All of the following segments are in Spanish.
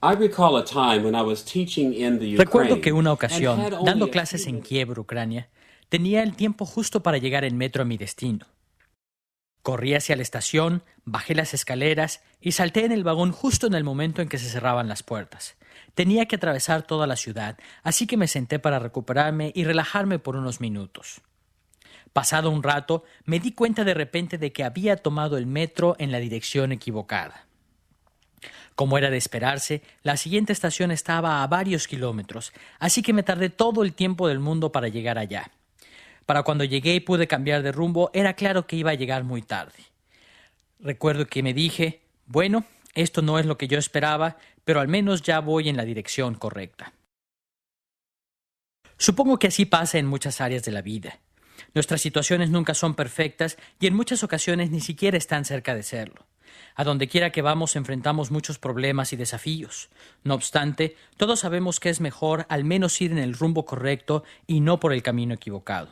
I recall a time when I was teaching in the Recuerdo que Ukraine una and ocasión, had only dando a clases few en minutes. Kiev, Ucrania, tenía el tiempo justo para llegar en metro a mi destino. Corrí hacia la estación, bajé las escaleras y salté en el vagón justo en el momento en que se cerraban las puertas. Tenía que atravesar toda la ciudad, así que me senté para recuperarme y relajarme por unos minutos. Pasado un rato, me di cuenta de repente de que había tomado el metro en la dirección equivocada. Como era de esperarse, la siguiente estación estaba a varios kilómetros, así que me tardé todo el tiempo del mundo para llegar allá. Para cuando llegué y pude cambiar de rumbo, era claro que iba a llegar muy tarde. Recuerdo que me dije, bueno, esto no es lo que yo esperaba, pero al menos ya voy en la dirección correcta. Supongo que así pasa en muchas áreas de la vida. Nuestras situaciones nunca son perfectas y en muchas ocasiones ni siquiera están cerca de serlo. A donde quiera que vamos enfrentamos muchos problemas y desafíos. No obstante, todos sabemos que es mejor al menos ir en el rumbo correcto y no por el camino equivocado.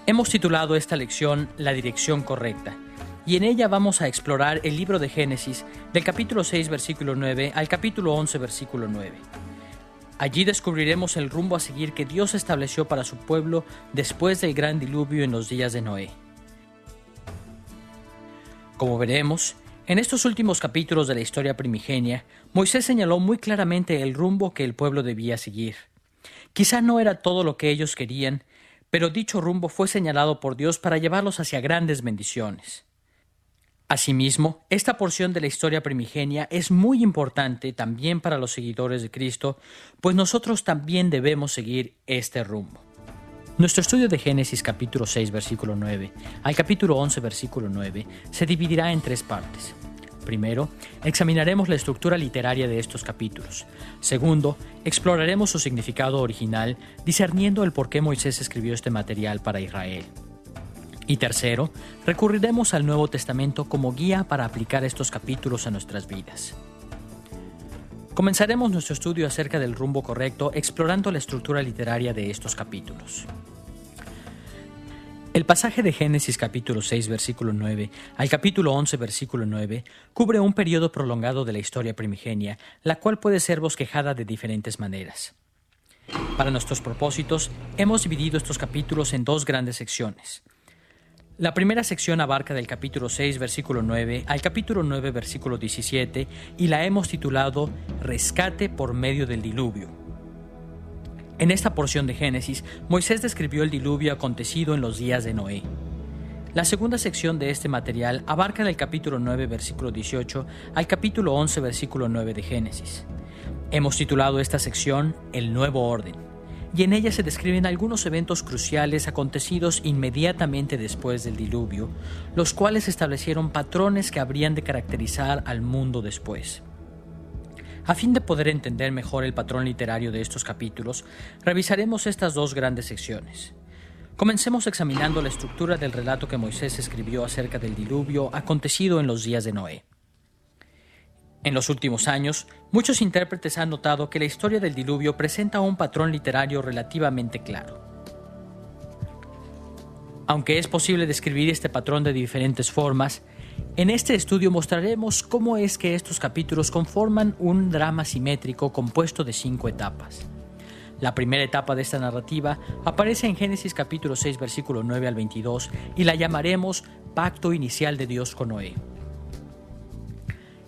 Hemos titulado esta lección La dirección correcta, y en ella vamos a explorar el libro de Génesis del capítulo 6, versículo 9 al capítulo 11, versículo 9. Allí descubriremos el rumbo a seguir que Dios estableció para su pueblo después del gran diluvio en los días de Noé. Como veremos, en estos últimos capítulos de la historia primigenia, Moisés señaló muy claramente el rumbo que el pueblo debía seguir. Quizá no era todo lo que ellos querían, pero dicho rumbo fue señalado por Dios para llevarlos hacia grandes bendiciones. Asimismo, esta porción de la historia primigenia es muy importante también para los seguidores de Cristo, pues nosotros también debemos seguir este rumbo. Nuestro estudio de Génesis capítulo 6, versículo 9 al capítulo 11, versículo 9 se dividirá en tres partes. Primero, examinaremos la estructura literaria de estos capítulos. Segundo, exploraremos su significado original, discerniendo el por qué Moisés escribió este material para Israel. Y tercero, recurriremos al Nuevo Testamento como guía para aplicar estos capítulos a nuestras vidas. Comenzaremos nuestro estudio acerca del rumbo correcto explorando la estructura literaria de estos capítulos. El pasaje de Génesis capítulo 6, versículo 9 al capítulo 11, versículo 9 cubre un periodo prolongado de la historia primigenia, la cual puede ser bosquejada de diferentes maneras. Para nuestros propósitos, hemos dividido estos capítulos en dos grandes secciones. La primera sección abarca del capítulo 6, versículo 9 al capítulo 9, versículo 17, y la hemos titulado Rescate por medio del diluvio. En esta porción de Génesis, Moisés describió el diluvio acontecido en los días de Noé. La segunda sección de este material abarca del capítulo 9, versículo 18 al capítulo 11, versículo 9 de Génesis. Hemos titulado esta sección El Nuevo Orden, y en ella se describen algunos eventos cruciales acontecidos inmediatamente después del diluvio, los cuales establecieron patrones que habrían de caracterizar al mundo después. A fin de poder entender mejor el patrón literario de estos capítulos, revisaremos estas dos grandes secciones. Comencemos examinando la estructura del relato que Moisés escribió acerca del diluvio acontecido en los días de Noé. En los últimos años, muchos intérpretes han notado que la historia del diluvio presenta un patrón literario relativamente claro. Aunque es posible describir este patrón de diferentes formas, en este estudio mostraremos cómo es que estos capítulos conforman un drama simétrico compuesto de 5 etapas. La primera etapa de esta narrativa aparece en Génesis capítulo 6, versículo 9 al 22, y la llamaremos Pacto Inicial de Dios con Noé.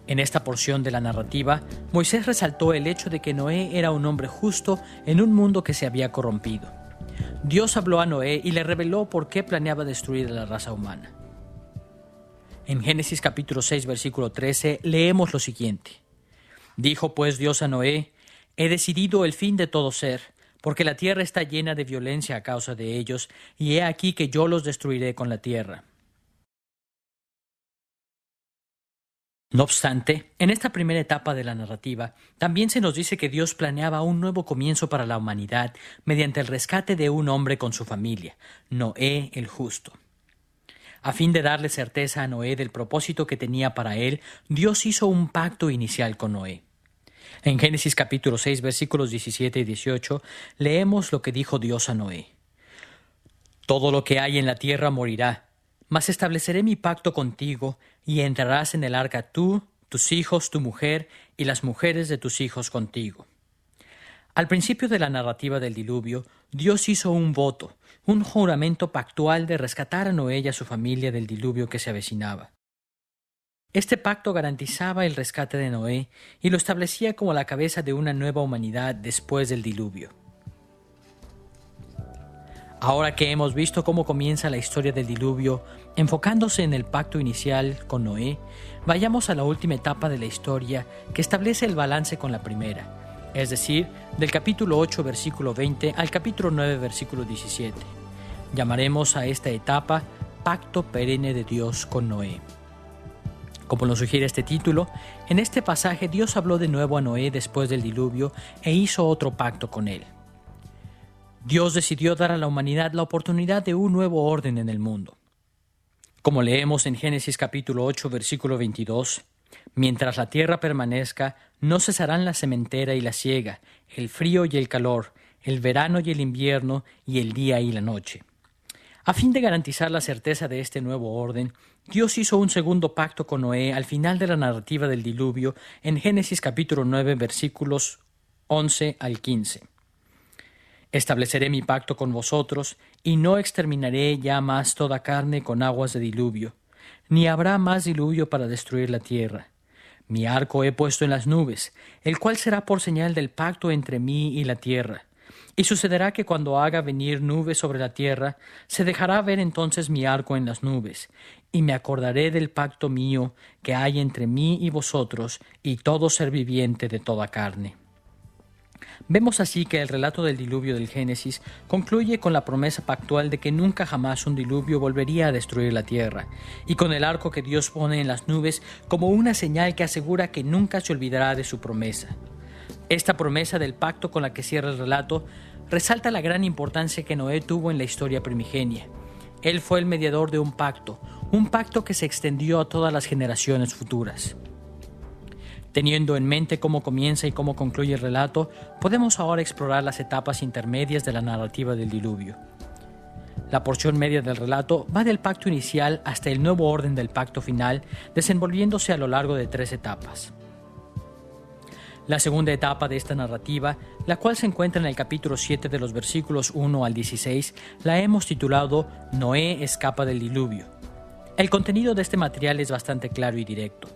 En esta porción de la narrativa, Moisés resaltó el hecho de que Noé era un hombre justo en un mundo que se había corrompido. Dios habló a Noé y le reveló por qué planeaba destruir a la raza humana. En Génesis capítulo 6, versículo 13, leemos lo siguiente. Dijo pues Dios a Noé, he decidido el fin de todo ser, porque la tierra está llena de violencia a causa de ellos, y he aquí que yo los destruiré con la tierra. No obstante, en esta primera etapa de la narrativa, también se nos dice que Dios planeaba un nuevo comienzo para la humanidad mediante el rescate de un hombre con su familia, Noé el justo. A fin de darle certeza a Noé del propósito que tenía para él, Dios hizo un pacto inicial con Noé. En Génesis capítulo 6, versículos 17 y 18, leemos lo que dijo Dios a Noé. Todo lo que hay en la tierra morirá, mas estableceré mi pacto contigo, y entrarás en el arca tú, tus hijos, tu mujer y las mujeres de tus hijos contigo. Al principio de la narrativa del diluvio, Dios hizo un voto, un juramento pactual de rescatar a Noé y a su familia del diluvio que se avecinaba. Este pacto garantizaba el rescate de Noé y lo establecía como la cabeza de una nueva humanidad después del diluvio. Ahora que hemos visto cómo comienza la historia del diluvio, enfocándose en el pacto inicial con Noé, vayamos a la última etapa de la historia que establece el balance con la primera, es decir, del capítulo 8, versículo 20 al capítulo 9, versículo 17. Llamaremos a esta etapa Pacto Perenne de Dios con Noé. Como lo sugiere este título, en este pasaje Dios habló de nuevo a Noé después del diluvio e hizo otro pacto con él. Dios decidió dar a la humanidad la oportunidad de un nuevo orden en el mundo. Como leemos en Génesis capítulo 8, versículo 22, mientras la tierra permanezca, no cesarán la sementera y la siega, el frío y el calor, el verano y el invierno, y el día y la noche. A fin de garantizar la certeza de este nuevo orden, Dios hizo un segundo pacto con Noé al final de la narrativa del diluvio en Génesis capítulo 9, versículos 11 al 15. Estableceré mi pacto con vosotros, y no exterminaré ya más toda carne con aguas de diluvio, ni habrá más diluvio para destruir la tierra. Mi arco he puesto en las nubes, el cual será por señal del pacto entre mí y la tierra. Y sucederá que cuando haga venir nubes sobre la tierra, se dejará ver entonces mi arco en las nubes, y me acordaré del pacto mío que hay entre mí y vosotros y todo ser viviente de toda carne. Vemos así que el relato del diluvio del Génesis concluye con la promesa pactual de que nunca jamás un diluvio volvería a destruir la tierra, y con el arco que Dios pone en las nubes como una señal que asegura que nunca se olvidará de su promesa. Esta promesa del pacto con la que cierra el relato resalta la gran importancia que Noé tuvo en la historia primigenia. Él fue el mediador de un pacto que se extendió a todas las generaciones futuras. Teniendo en mente cómo comienza y cómo concluye el relato, podemos ahora explorar las etapas intermedias de la narrativa del diluvio. La porción media del relato va del pacto inicial hasta el nuevo orden del pacto final, desenvolviéndose a lo largo de 3 etapas. La segunda etapa de esta narrativa, la cual se encuentra en el capítulo 7 de los versículos 1 al 16, la hemos titulado Noé escapa del diluvio. El contenido de este material es bastante claro y directo.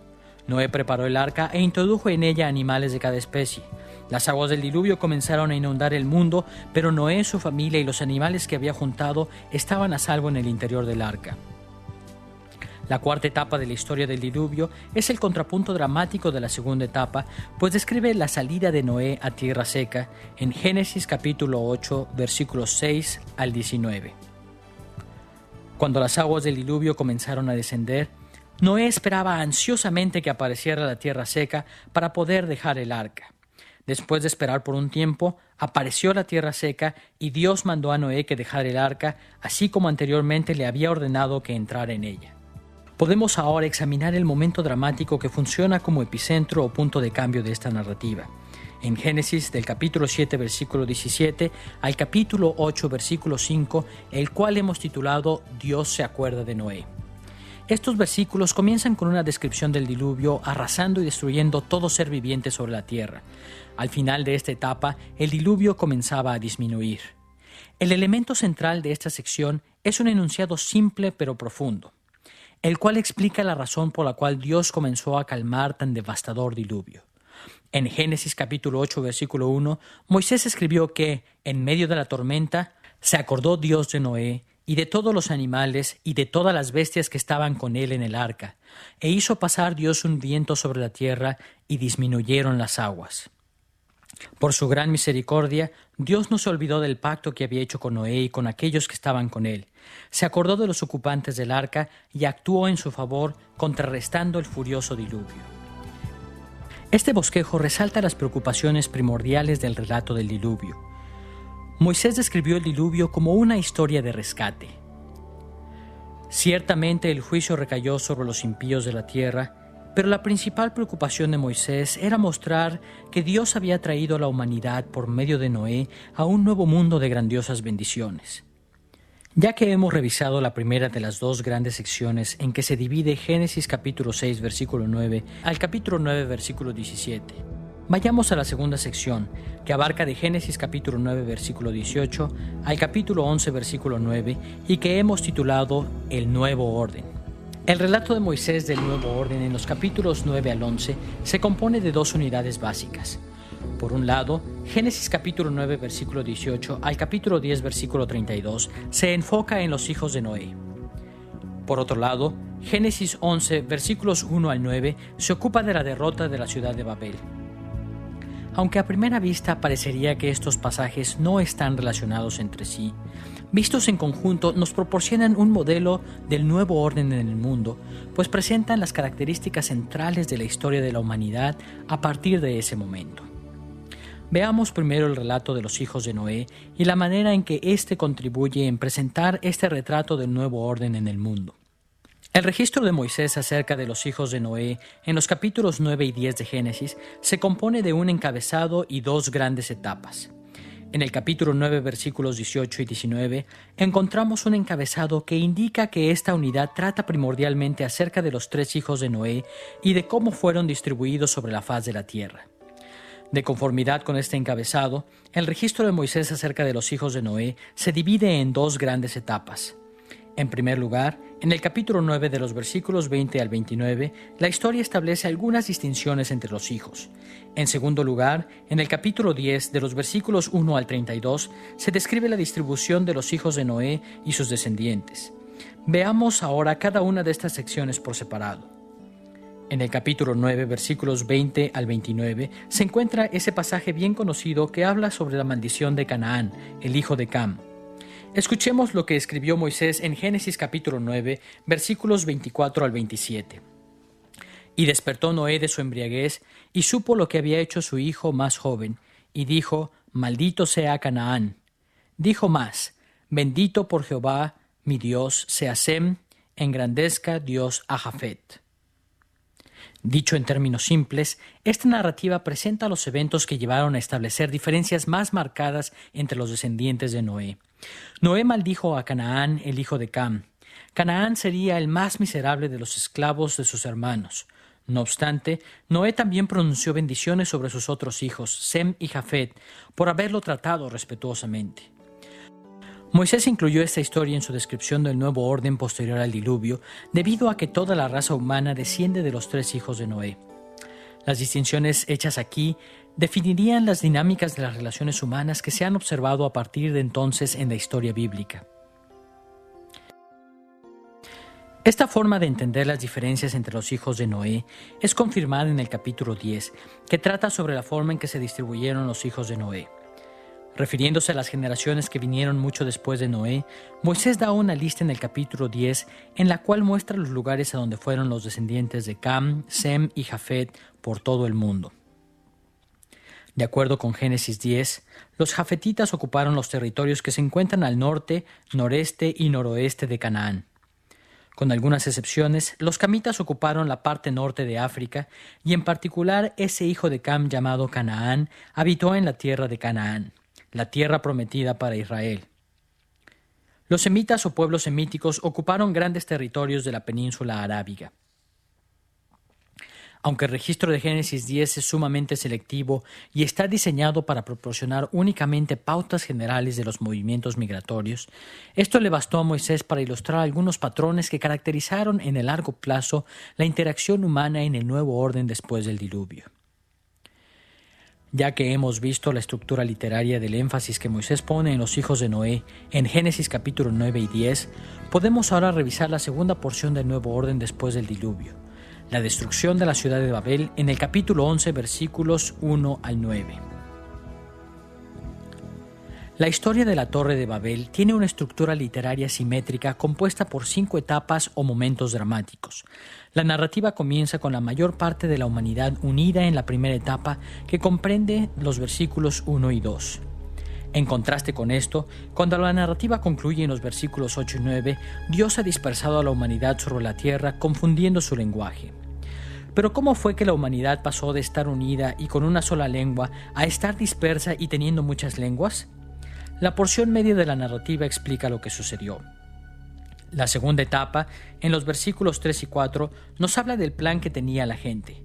Noé preparó el arca e introdujo en ella animales de cada especie. Las aguas del diluvio comenzaron a inundar el mundo, pero Noé, su familia y los animales que había juntado estaban a salvo en el interior del arca. La cuarta etapa de la historia del diluvio es el contrapunto dramático de la segunda etapa, pues describe la salida de Noé a tierra seca en Génesis capítulo 8, versículos 6 al 19. Cuando las aguas del diluvio comenzaron a descender, Noé esperaba ansiosamente que apareciera la tierra seca para poder dejar el arca. Después de esperar por un tiempo, apareció la tierra seca y Dios mandó a Noé que dejara el arca, así como anteriormente le había ordenado que entrara en ella. Podemos ahora examinar el momento dramático que funciona como epicentro o punto de cambio de esta narrativa. En Génesis, del capítulo 7, versículo 17, al capítulo 8, versículo 5, el cual hemos titulado Dios se acuerda de Noé. Estos versículos comienzan con una descripción del diluvio arrasando y destruyendo todo ser viviente sobre la tierra. Al final de esta etapa, el diluvio comenzaba a disminuir. El elemento central de esta sección es un enunciado simple pero profundo, el cual explica la razón por la cual Dios comenzó a calmar tan devastador diluvio. En Génesis capítulo 8, versículo 1, Moisés escribió que, en medio de la tormenta, se acordó Dios de Noé y de todos los animales y de todas las bestias que estaban con él en el arca, e hizo pasar Dios un viento sobre la tierra y disminuyeron las aguas. Por su gran misericordia, Dios no se olvidó del pacto que había hecho con Noé y con aquellos que estaban con él. Se acordó de los ocupantes del arca y actuó en su favor, contrarrestando el furioso diluvio. Este bosquejo resalta las preocupaciones primordiales del relato del diluvio. Moisés describió el diluvio como una historia de rescate. Ciertamente el juicio recayó sobre los impíos de la tierra, pero la principal preocupación de Moisés era mostrar que Dios había traído a la humanidad por medio de Noé a un nuevo mundo de grandiosas bendiciones. Ya que hemos revisado la primera de las dos grandes secciones en que se divide Génesis capítulo 6 versículo 9 al capítulo 9 versículo 17, vayamos a la segunda sección, que abarca de Génesis capítulo 9 versículo 18 al capítulo 11 versículo 9 y que hemos titulado El Nuevo Orden. El relato de Moisés del Nuevo Orden en los capítulos 9 al 11 se compone de dos unidades básicas. Por un lado, Génesis capítulo 9 versículo 18 al capítulo 10 versículo 32 se enfoca en los hijos de Noé. Por otro lado, Génesis 11 versículos 1 al 9 se ocupa de la derrota de la ciudad de Babel. Aunque a primera vista parecería que estos pasajes no están relacionados entre sí, vistos en conjunto nos proporcionan un modelo del nuevo orden en el mundo, pues presentan las características centrales de la historia de la humanidad a partir de ese momento. Veamos primero el relato de los hijos de Noé y la manera en que éste contribuye en presentar este retrato del nuevo orden en el mundo. El registro de Moisés acerca de los hijos de Noé en los capítulos 9 y 10 de Génesis se compone de un encabezado y dos grandes etapas. En el capítulo 9 versículos 18 y 19 encontramos un encabezado que indica que esta unidad trata primordialmente acerca de los tres hijos de Noé y de cómo fueron distribuidos sobre la faz de la tierra. De conformidad con este encabezado, el registro de Moisés acerca de los hijos de Noé se divide en dos grandes etapas. En primer lugar, en el capítulo 9 de los versículos 20 al 29, la historia establece algunas distinciones entre los hijos. En segundo lugar, en el capítulo 10 de los versículos 1 al 32, se describe la distribución de los hijos de Noé y sus descendientes. Veamos ahora cada una de estas secciones por separado. En el capítulo 9, versículos 20 al 29, se encuentra ese pasaje bien conocido que habla sobre la maldición de Canaán, el hijo de Cam. Escuchemos lo que escribió Moisés en Génesis capítulo 9, versículos 24 al 27. Y despertó Noé de su embriaguez, y supo lo que había hecho su hijo más joven, y dijo, maldito sea Canaán. Dijo más, bendito por Jehová, mi Dios, sea Sem, engrandezca Dios a Jafet. Dicho en términos simples, esta narrativa presenta los eventos que llevaron a establecer diferencias más marcadas entre los descendientes de Noé. Noé maldijo a Canaán, el hijo de Cam. Canaán sería el más miserable de los esclavos de sus hermanos. No obstante, Noé también pronunció bendiciones sobre sus otros hijos, Sem y Jafet, por haberlo tratado respetuosamente. Moisés incluyó esta historia en su descripción del nuevo orden posterior al diluvio, debido a que toda la raza humana desciende de los tres hijos de Noé. Las distinciones hechas aquí definirían las dinámicas de las relaciones humanas que se han observado a partir de entonces en la historia bíblica. Esta forma de entender las diferencias entre los hijos de Noé es confirmada en el capítulo 10, que trata sobre la forma en que se distribuyeron los hijos de Noé. Refiriéndose a las generaciones que vinieron mucho después de Noé, Moisés da una lista en el capítulo 10 en la cual muestra los lugares a donde fueron los descendientes de Cam, Sem y Jafet por todo el mundo. De acuerdo con Génesis 10, los jafetitas ocuparon los territorios que se encuentran al norte, noreste y noroeste de Canaán. Con algunas excepciones, los camitas ocuparon la parte norte de África y en particular ese hijo de Cam llamado Canaán habitó en la tierra de Canaán, la tierra prometida para Israel. Los semitas o pueblos semíticos ocuparon grandes territorios de la península arábiga. Aunque el registro de Génesis 10 es sumamente selectivo y está diseñado para proporcionar únicamente pautas generales de los movimientos migratorios, esto le bastó a Moisés para ilustrar algunos patrones que caracterizaron en el largo plazo la interacción humana en el nuevo orden después del diluvio. Ya que hemos visto la estructura literaria del énfasis que Moisés pone en los hijos de Noé en Génesis capítulo 9 y 10, podemos ahora revisar la segunda porción del nuevo orden después del diluvio, la destrucción de la ciudad de Babel en el capítulo 11 versículos 1 al 9. La historia de la Torre de Babel tiene una estructura literaria simétrica compuesta por 5 etapas o momentos dramáticos. La narrativa comienza con la mayor parte de la humanidad unida en la primera etapa, que comprende los versículos 1 y 2. En contraste con esto, cuando la narrativa concluye en los versículos 8 y 9, Dios ha dispersado a la humanidad sobre la tierra, confundiendo su lenguaje. Pero ¿cómo fue que la humanidad pasó de estar unida y con una sola lengua a estar dispersa y teniendo muchas lenguas? La porción media de la narrativa explica lo que sucedió. La segunda etapa, en los versículos 3 y 4, nos habla del plan que tenía la gente.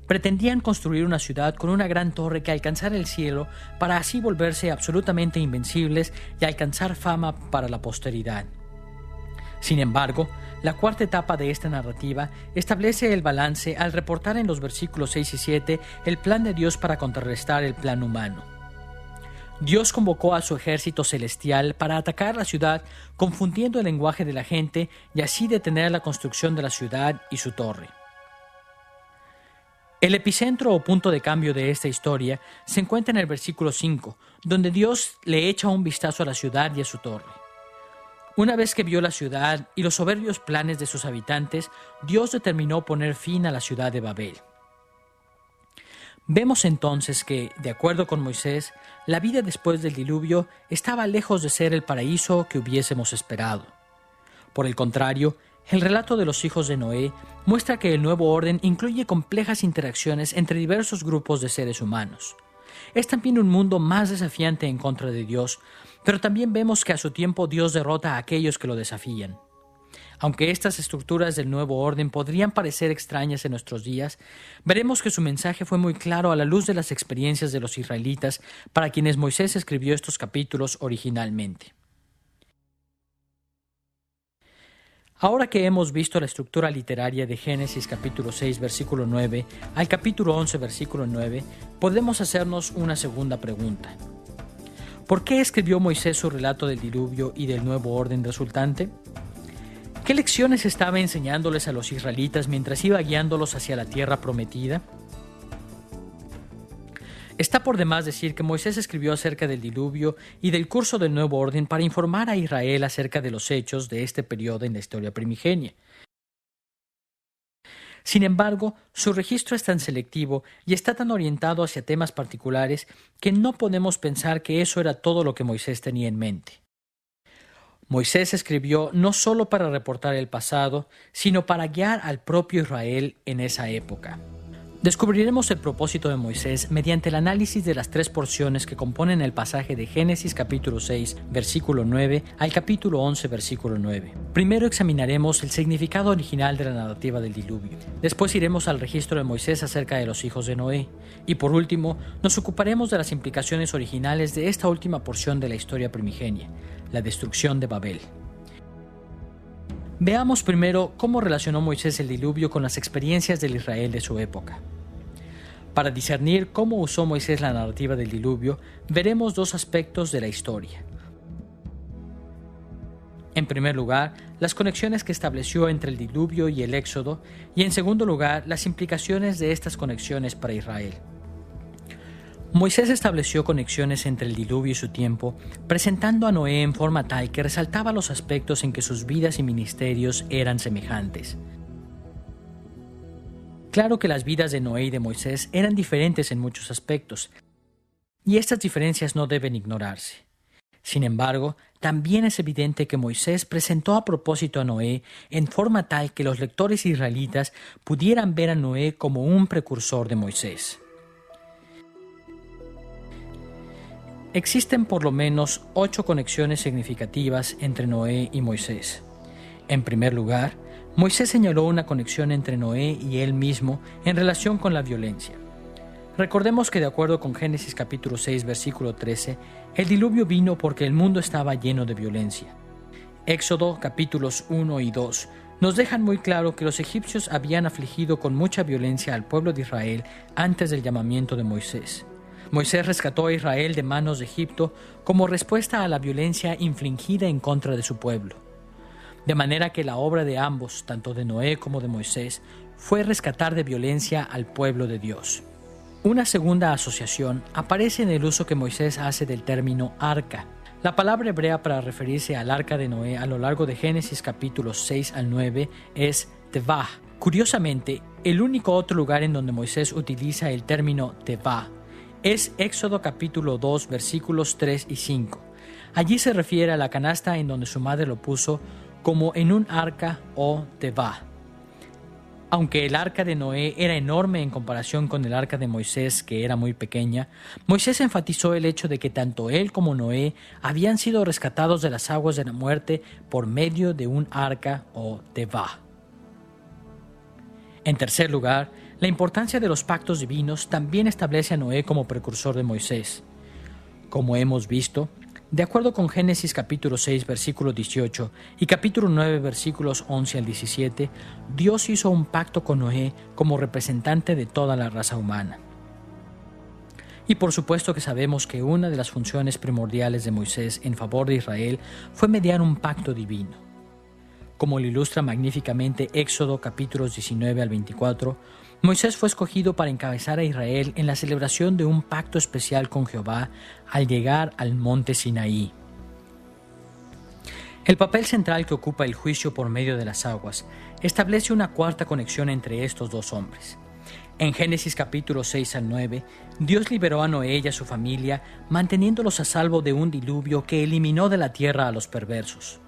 Pretendían construir una ciudad con una gran torre que alcanzara el cielo para así volverse absolutamente invencibles y alcanzar fama para la posteridad. Sin embargo, la cuarta etapa de esta narrativa establece el balance al reportar en los versículos 6 y 7 el plan de Dios para contrarrestar el plan humano. Dios convocó a su ejército celestial para atacar la ciudad, confundiendo el lenguaje de la gente y así detener la construcción de la ciudad y su torre. El epicentro o punto de cambio de esta historia se encuentra en el versículo 5, donde Dios le echa un vistazo a la ciudad y a su torre. Una vez que vio la ciudad y los soberbios planes de sus habitantes, Dios determinó poner fin a la ciudad de Babel. Vemos entonces que, de acuerdo con Moisés, la vida después del diluvio estaba lejos de ser el paraíso que hubiésemos esperado. Por el contrario, el relato de los hijos de Noé muestra que el nuevo orden incluye complejas interacciones entre diversos grupos de seres humanos. Es también un mundo más desafiante en contra de Dios, pero también vemos que a su tiempo Dios derrota a aquellos que lo desafían. Aunque estas estructuras del nuevo orden podrían parecer extrañas en nuestros días, veremos que su mensaje fue muy claro a la luz de las experiencias de los israelitas para quienes Moisés escribió estos capítulos originalmente. Ahora que hemos visto la estructura literaria de Génesis capítulo 6 versículo 9 al capítulo 11 versículo 9, podemos hacernos una segunda pregunta. ¿Por qué escribió Moisés su relato del diluvio y del nuevo orden resultante? ¿Qué lecciones estaba enseñándoles a los israelitas mientras iba guiándolos hacia la tierra prometida? Está por demás decir que Moisés escribió acerca del diluvio y del curso del nuevo orden para informar a Israel acerca de los hechos de este periodo en la historia primigenia. Sin embargo, su registro es tan selectivo y está tan orientado hacia temas particulares que no podemos pensar que eso era todo lo que Moisés tenía en mente. Moisés escribió no solo para reportar el pasado, sino para guiar al propio Israel en esa época. Descubriremos el propósito de Moisés mediante el análisis de las tres porciones que componen el pasaje de Génesis capítulo 6, versículo 9 al capítulo 11, versículo 9. Primero examinaremos el significado original de la narrativa del diluvio. Después iremos al registro de Moisés acerca de los hijos de Noé. Y por último, nos ocuparemos de las implicaciones originales de esta última porción de la historia primigenia, la destrucción de Babel. Veamos primero cómo relacionó Moisés el diluvio con las experiencias del Israel de su época. Para discernir cómo usó Moisés la narrativa del diluvio, veremos dos aspectos de la historia. En primer lugar, las conexiones que estableció entre el diluvio y el éxodo, y en segundo lugar, las implicaciones de estas conexiones para Israel. Moisés estableció conexiones entre el diluvio y su tiempo, presentando a Noé en forma tal que resaltaba los aspectos en que sus vidas y ministerios eran semejantes. Claro que las vidas de Noé y de Moisés eran diferentes en muchos aspectos, y estas diferencias no deben ignorarse. Sin embargo, también es evidente que Moisés presentó a propósito a Noé en forma tal que los lectores israelitas pudieran ver a Noé como un precursor de Moisés. Existen por lo menos 8 conexiones significativas entre Noé y Moisés. En primer lugar, Moisés señaló una conexión entre Noé y él mismo en relación con la violencia. Recordemos que de acuerdo con Génesis capítulo 6 versículo 13, el diluvio vino porque el mundo estaba lleno de violencia. Éxodo capítulos 1 y 2 nos dejan muy claro que los egipcios habían afligido con mucha violencia al pueblo de Israel antes del llamamiento de Moisés. Moisés rescató a Israel de manos de Egipto como respuesta a la violencia infligida en contra de su pueblo. De manera que la obra de ambos, tanto de Noé como de Moisés, fue rescatar de violencia al pueblo de Dios. Una segunda asociación aparece en el uso que Moisés hace del término arca. La palabra hebrea para referirse al arca de Noé a lo largo de Génesis capítulos 6 al 9 es tevah. Curiosamente, el único otro lugar en donde Moisés utiliza el término tevah es Éxodo capítulo 2 versículos 3 y 5. Allí se refiere a la canasta en donde su madre lo puso como en un arca o tevah. Aunque el arca de Noé era enorme en comparación con el arca de Moisés, que era muy pequeña, Moisés enfatizó el hecho de que tanto él como Noé habían sido rescatados de las aguas de la muerte por medio de un arca o tevá. En tercer lugar, la importancia de los pactos divinos también establece a Noé como precursor de Moisés. Como hemos visto, de acuerdo con Génesis capítulo 6, versículo 18 y capítulo 9, versículos 11 al 17, Dios hizo un pacto con Noé como representante de toda la raza humana. Y por supuesto que sabemos que una de las funciones primordiales de Moisés en favor de Israel fue mediar un pacto divino. Como lo ilustra magníficamente Éxodo capítulos 19 al 24, Moisés fue escogido para encabezar a Israel en la celebración de un pacto especial con Jehová al llegar al monte Sinaí. El papel central que ocupa el juicio por medio de las aguas establece una cuarta conexión entre estos dos hombres. En Génesis capítulos 6 al 9, Dios liberó a Noé y a su familia, manteniéndolos a salvo de un diluvio que eliminó de la tierra a los perversos.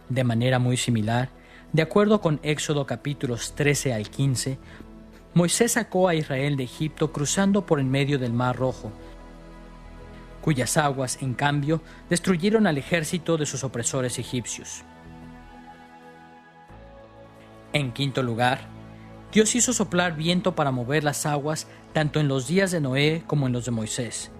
De manera muy similar, de acuerdo con Éxodo capítulos 13 al 15, Moisés sacó a Israel de Egipto cruzando por en medio del Mar Rojo, cuyas aguas, en cambio, destruyeron al ejército de sus opresores egipcios. En quinto lugar, Dios hizo soplar viento para mover las aguas tanto en los días de Noé como en los de Moisés.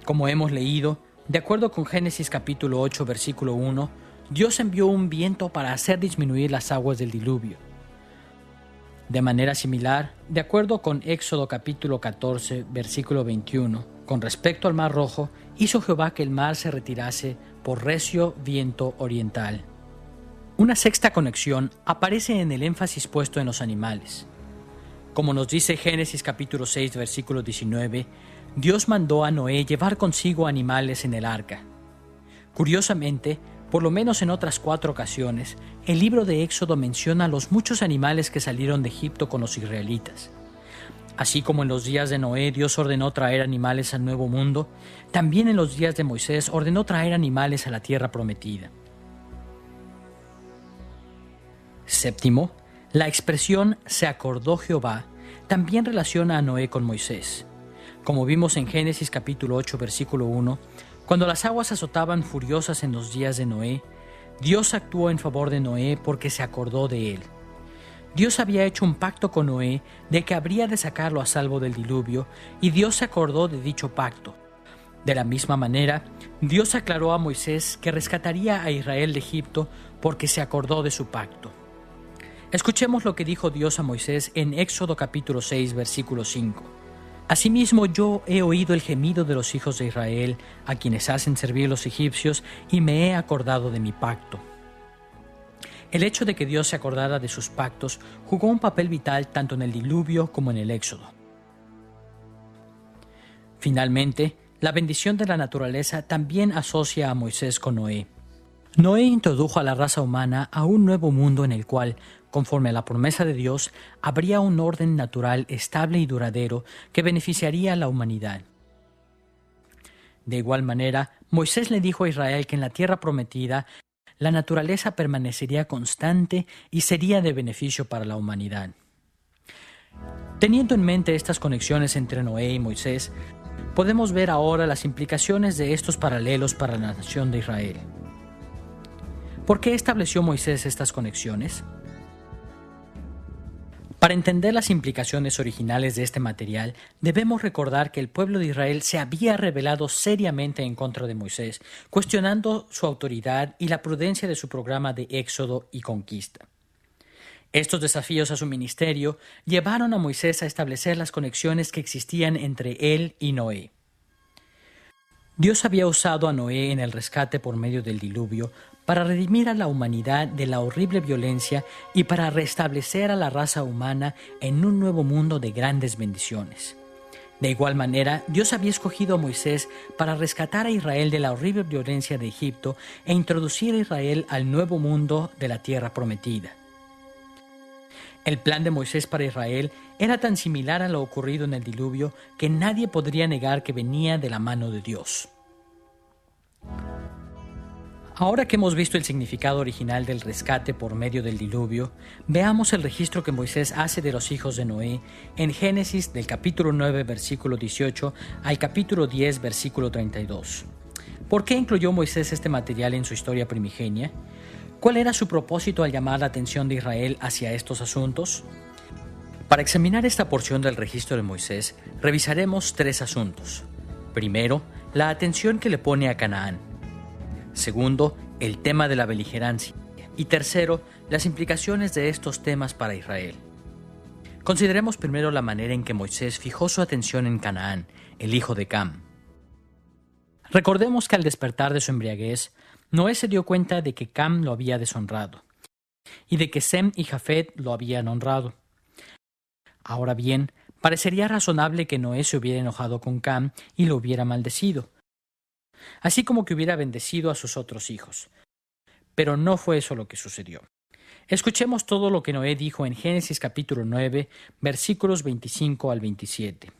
Como hemos leído, de acuerdo con Génesis capítulo 8, versículo 1, Dios envió un viento para hacer disminuir las aguas del diluvio. De manera similar, de acuerdo con Éxodo capítulo 14, versículo 21, con respecto al Mar Rojo, hizo Jehová que el mar se retirase por recio viento oriental. Una sexta conexión aparece en el énfasis puesto en los animales. Como nos dice Génesis capítulo 6, versículo 19, Dios mandó a Noé llevar consigo animales en el arca. Curiosamente, por lo menos en otras 4 ocasiones, el libro de Éxodo menciona los muchos animales que salieron de Egipto con los israelitas. Así como en los días de Noé Dios ordenó traer animales al Nuevo Mundo, también en los días de Moisés ordenó traer animales a la tierra prometida. Séptimo, la expresión «se acordó Jehová» también relaciona a Noé con Moisés. Como vimos en Génesis capítulo 8, versículo 1, cuando las aguas azotaban furiosas en los días de Noé, Dios actuó en favor de Noé porque se acordó de él. Dios había hecho un pacto con Noé de que habría de sacarlo a salvo del diluvio, y Dios se acordó de dicho pacto. De la misma manera, Dios aclaró a Moisés que rescataría a Israel de Egipto porque se acordó de su pacto. Escuchemos lo que dijo Dios a Moisés en Éxodo capítulo 6, versículo 5. Asimismo yo he oído el gemido de los hijos de Israel, a quienes hacen servir los egipcios, y me he acordado de mi pacto. El hecho de que Dios se acordara de sus pactos jugó un papel vital tanto en el diluvio como en el Éxodo. Finalmente, la bendición de la naturaleza también asocia a Moisés con Noé. Noé introdujo a la raza humana a un nuevo mundo en el cual, conforme a la promesa de Dios, habría un orden natural estable y duradero que beneficiaría a la humanidad. De igual manera, Moisés le dijo a Israel que en la tierra prometida la naturaleza permanecería constante y sería de beneficio para la humanidad. Teniendo en mente estas conexiones entre Noé y Moisés, podemos ver ahora las implicaciones de estos paralelos para la nación de Israel. ¿Por qué estableció Moisés estas conexiones? Para entender las implicaciones originales de este material, debemos recordar que el pueblo de Israel se había rebelado seriamente en contra de Moisés, cuestionando su autoridad y la prudencia de su programa de éxodo y conquista. Estos desafíos a su ministerio llevaron a Moisés a establecer las conexiones que existían entre él y Noé. Dios había usado a Noé en el rescate por medio del diluvio para redimir a la humanidad de la horrible violencia y para restablecer a la raza humana en un nuevo mundo de grandes bendiciones. De igual manera, Dios había escogido a Moisés para rescatar a Israel de la horrible violencia de Egipto e introducir a Israel al nuevo mundo de la tierra prometida. El plan de Moisés para Israel era tan similar a lo ocurrido en el diluvio que nadie podría negar que venía de la mano de Dios. Ahora que hemos visto el significado original del rescate por medio del diluvio, veamos el registro que Moisés hace de los hijos de Noé en Génesis del capítulo 9, versículo 18 al capítulo 10, versículo 32. ¿Por qué incluyó Moisés este material en su historia primigenia? ¿Cuál era su propósito al llamar la atención de Israel hacia estos asuntos? Para examinar esta porción del registro de Moisés, revisaremos 3 asuntos. Primero, la atención que le pone a Canaán. Segundo, el tema de la beligerancia. Y tercero, las implicaciones de estos temas para Israel. Consideremos primero la manera en que Moisés fijó su atención en Canaán, el hijo de Cam. Recordemos que al despertar de su embriaguez, Noé se dio cuenta de que Cam lo había deshonrado y de que Sem y Jafet lo habían honrado. Ahora bien, parecería razonable que Noé se hubiera enojado con Cam y lo hubiera maldecido, así como que hubiera bendecido a sus otros hijos. Pero no fue eso lo que sucedió. Escuchemos todo lo que Noé dijo en Génesis capítulo 9, versículos 25 al 27.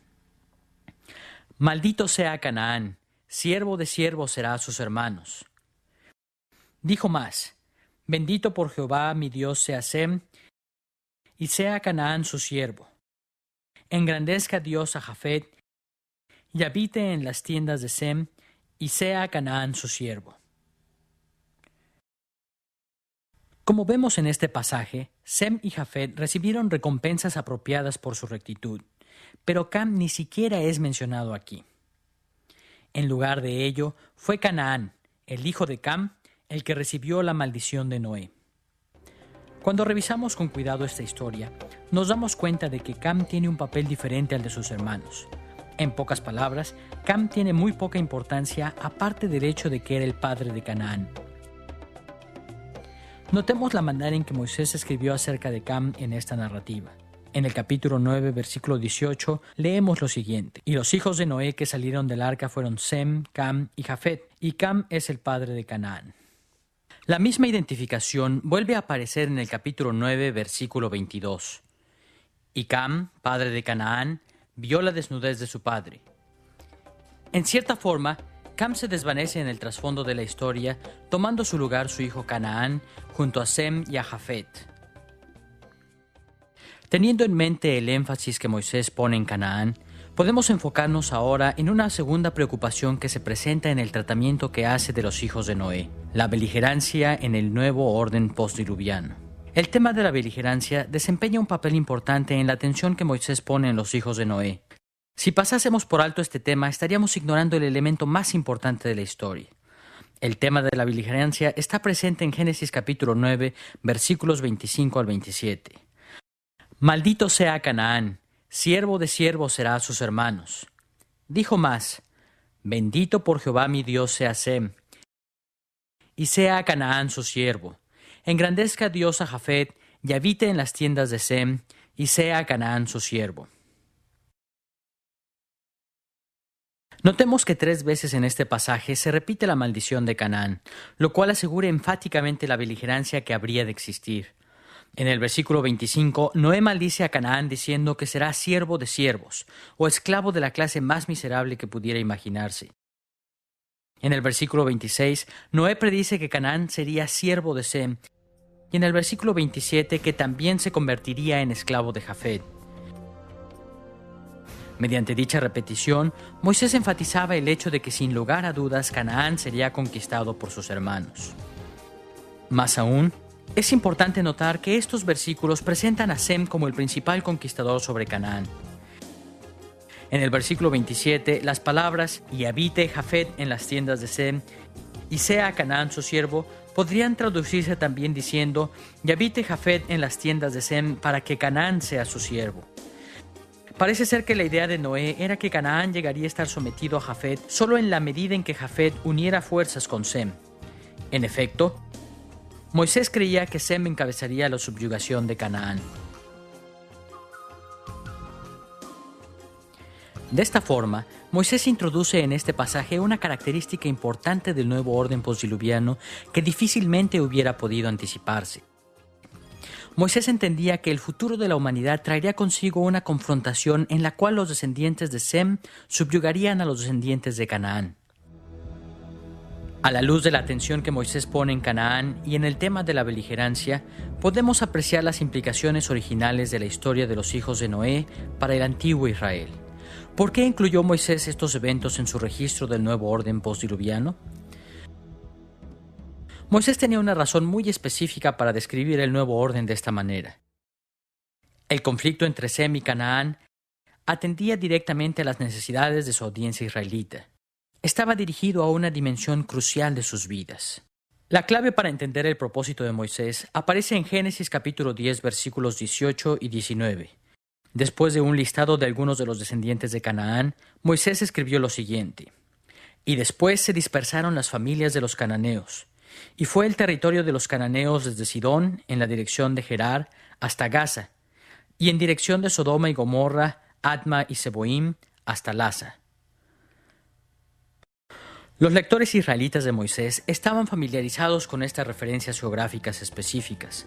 Maldito sea Canaán, siervo de siervos será a sus hermanos. Dijo más, bendito por Jehová mi Dios sea Sem, y sea Canaán su siervo. Engrandezca Dios a Jafet, y habite en las tiendas de Sem, y sea Canaán su siervo. Como vemos en este pasaje, Sem y Jafet recibieron recompensas apropiadas por su rectitud, pero Cam ni siquiera es mencionado aquí. En lugar de ello, fue Canaán, el hijo de Cam, el que recibió la maldición de Noé. Cuando revisamos con cuidado esta historia, nos damos cuenta de que Cam tiene un papel diferente al de sus hermanos. En pocas palabras, Cam tiene muy poca importancia aparte del hecho de que era el padre de Canaán. Notemos la manera en que Moisés escribió acerca de Cam en esta narrativa. En el capítulo 9, versículo 18, leemos lo siguiente. Y los hijos de Noé que salieron del arca fueron Sem, Cam y Jafet, y Cam es el padre de Canaán. La misma identificación vuelve a aparecer en el capítulo 9, versículo 22. Y Cam, padre de Canaán, vio la desnudez de su padre. En cierta forma, Cam se desvanece en el trasfondo de la historia, tomando su lugar su hijo Canaán junto a Sem y a Jafet. Teniendo en mente el énfasis que Moisés pone en Canaán, podemos enfocarnos ahora en una segunda preocupación que se presenta en el tratamiento que hace de los hijos de Noé, la beligerancia en el nuevo orden postdiluviano. El tema de la beligerancia desempeña un papel importante en la atención que Moisés pone en los hijos de Noé. Si pasásemos por alto este tema, estaríamos ignorando el elemento más importante de la historia. El tema de la beligerancia está presente en Génesis capítulo 9, versículos 25 al 27. Maldito sea Canaán, siervo de siervos será a sus hermanos. Dijo más, bendito por Jehová mi Dios sea Sem, y sea Canaán su siervo. Engrandezca Dios a Jafet, y habite en las tiendas de Sem, y sea Canaán su siervo. Notemos que 3 veces en este pasaje se repite la maldición de Canaán, lo cual asegura enfáticamente la beligerancia que habría de existir. En el versículo 25, Noé maldice a Canaán diciendo que será siervo de siervos, o esclavo de la clase más miserable que pudiera imaginarse. En el versículo 26, Noé predice que Canaán sería siervo de Sem, y en el versículo 27 que también se convertiría en esclavo de Jafet. Mediante dicha repetición, Moisés enfatizaba el hecho de que sin lugar a dudas Canaán sería conquistado por sus hermanos. Más aún, es importante notar que estos versículos presentan a Sem como el principal conquistador sobre Canaán. En el versículo 27, las palabras «y habite Jafet en las tiendas de Sem» y «sea Canaán su siervo» podrían traducirse también diciendo «y habite Jafet en las tiendas de Sem para que Canaán sea su siervo». Parece ser que la idea de Noé era que Canaán llegaría a estar sometido a Jafet solo en la medida en que Jafet uniera fuerzas con Sem. En efecto, Moisés creía que Sem encabezaría la subyugación de Canaán. De esta forma, Moisés introduce en este pasaje una característica importante del nuevo orden postdiluviano que difícilmente hubiera podido anticiparse. Moisés entendía que el futuro de la humanidad traería consigo una confrontación en la cual los descendientes de Sem subyugarían a los descendientes de Canaán. A la luz de la atención que Moisés pone en Canaán y en el tema de la beligerancia, podemos apreciar las implicaciones originales de la historia de los hijos de Noé para el antiguo Israel. ¿Por qué incluyó Moisés estos eventos en su registro del nuevo orden postdiluviano? Moisés tenía una razón muy específica para describir el nuevo orden de esta manera. El conflicto entre Sem y Canaán atendía directamente a las necesidades de su audiencia israelita. Estaba dirigido a una dimensión crucial de sus vidas. La clave para entender el propósito de Moisés aparece en Génesis capítulo 10 versículos 18 y 19. Después de un listado de algunos de los descendientes de Canaán, Moisés escribió lo siguiente: «Y después se dispersaron las familias de los cananeos, y fue el territorio de los cananeos desde Sidón en la dirección de Gerar hasta Gaza, y en dirección de Sodoma y Gomorra, Adma y Seboim hasta Lasa». Los lectores israelitas de Moisés estaban familiarizados con estas referencias geográficas específicas.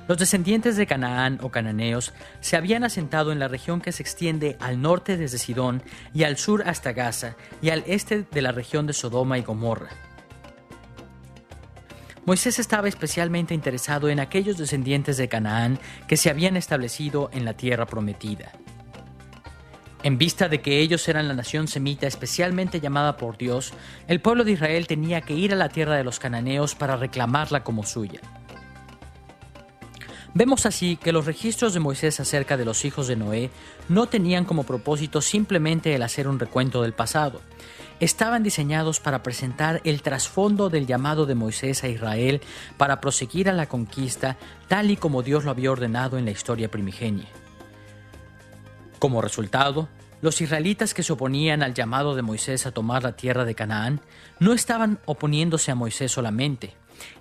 Los descendientes de Canaán o cananeos se habían asentado en la región que se extiende al norte desde Sidón y al sur hasta Gaza y al este de la región de Sodoma y Gomorra. Moisés estaba especialmente interesado en aquellos descendientes de Canaán que se habían establecido en la tierra prometida. En vista de que ellos eran la nación semita especialmente llamada por Dios, el pueblo de Israel tenía que ir a la tierra de los cananeos para reclamarla como suya. Vemos así que los registros de Moisés acerca de los hijos de Noé no tenían como propósito simplemente el hacer un recuento del pasado. Estaban diseñados para presentar el trasfondo del llamado de Moisés a Israel para proseguir a la conquista tal y como Dios lo había ordenado en la historia primigenia. Como resultado, los israelitas que se oponían al llamado de Moisés a tomar la tierra de Canaán no estaban oponiéndose a Moisés solamente.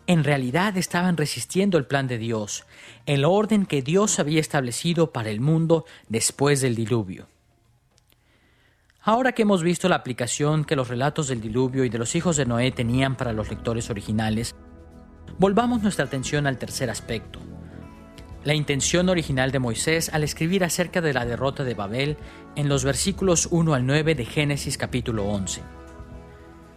En realidad estaban resistiendo el plan de Dios, el orden que Dios había establecido para el mundo después del diluvio. Ahora que hemos visto la aplicación que los relatos del diluvio y de los hijos de Noé tenían para los lectores originales, volvamos nuestra atención al tercer aspecto: la intención original de Moisés al escribir acerca de la derrota de Babel en los versículos 1 al 9 de Génesis capítulo 11.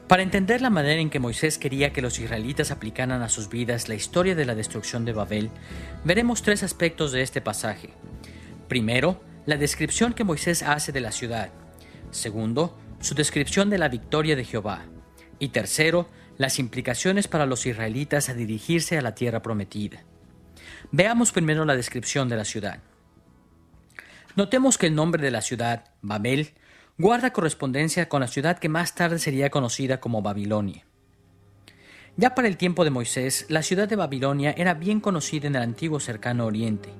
Para entender la manera en que Moisés quería que los israelitas aplicaran a sus vidas la historia de la destrucción de Babel, veremos tres aspectos de este pasaje. Primero, la descripción que Moisés hace de la ciudad. Segundo, su descripción de la victoria de Jehová. Y tercero, las implicaciones para los israelitas a dirigirse a la tierra prometida. Veamos primero la descripción de la ciudad. Notemos que el nombre de la ciudad, Babel, guarda correspondencia con la ciudad que más tarde sería conocida como Babilonia. Ya para el tiempo de Moisés, la ciudad de Babilonia era bien conocida en el antiguo cercano oriente.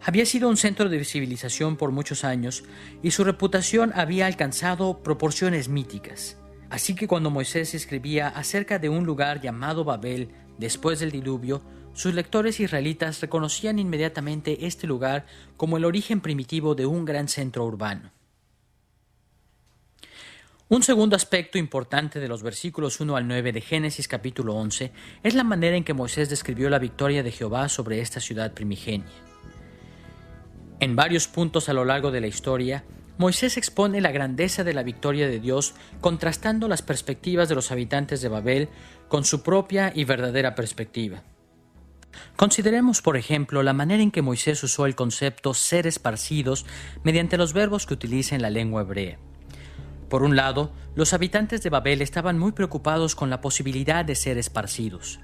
Había sido un centro de civilización por muchos años y su reputación había alcanzado proporciones míticas. Así que cuando Moisés escribía acerca de un lugar llamado Babel después del diluvio, sus lectores israelitas reconocían inmediatamente este lugar como el origen primitivo de un gran centro urbano. Un segundo aspecto importante de los versículos 1 al 9 de Génesis capítulo 11 es la manera en que Moisés describió la victoria de Jehová sobre esta ciudad primigenia. En varios puntos a lo largo de la historia, Moisés expone la grandeza de la victoria de Dios contrastando las perspectivas de los habitantes de Babel con su propia y verdadera perspectiva. Consideremos, por ejemplo, la manera en que Moisés usó el concepto ser esparcidos mediante los verbos que utiliza en la lengua hebrea. Por un lado, los habitantes de Babel estaban muy preocupados con la posibilidad de ser esparcidos.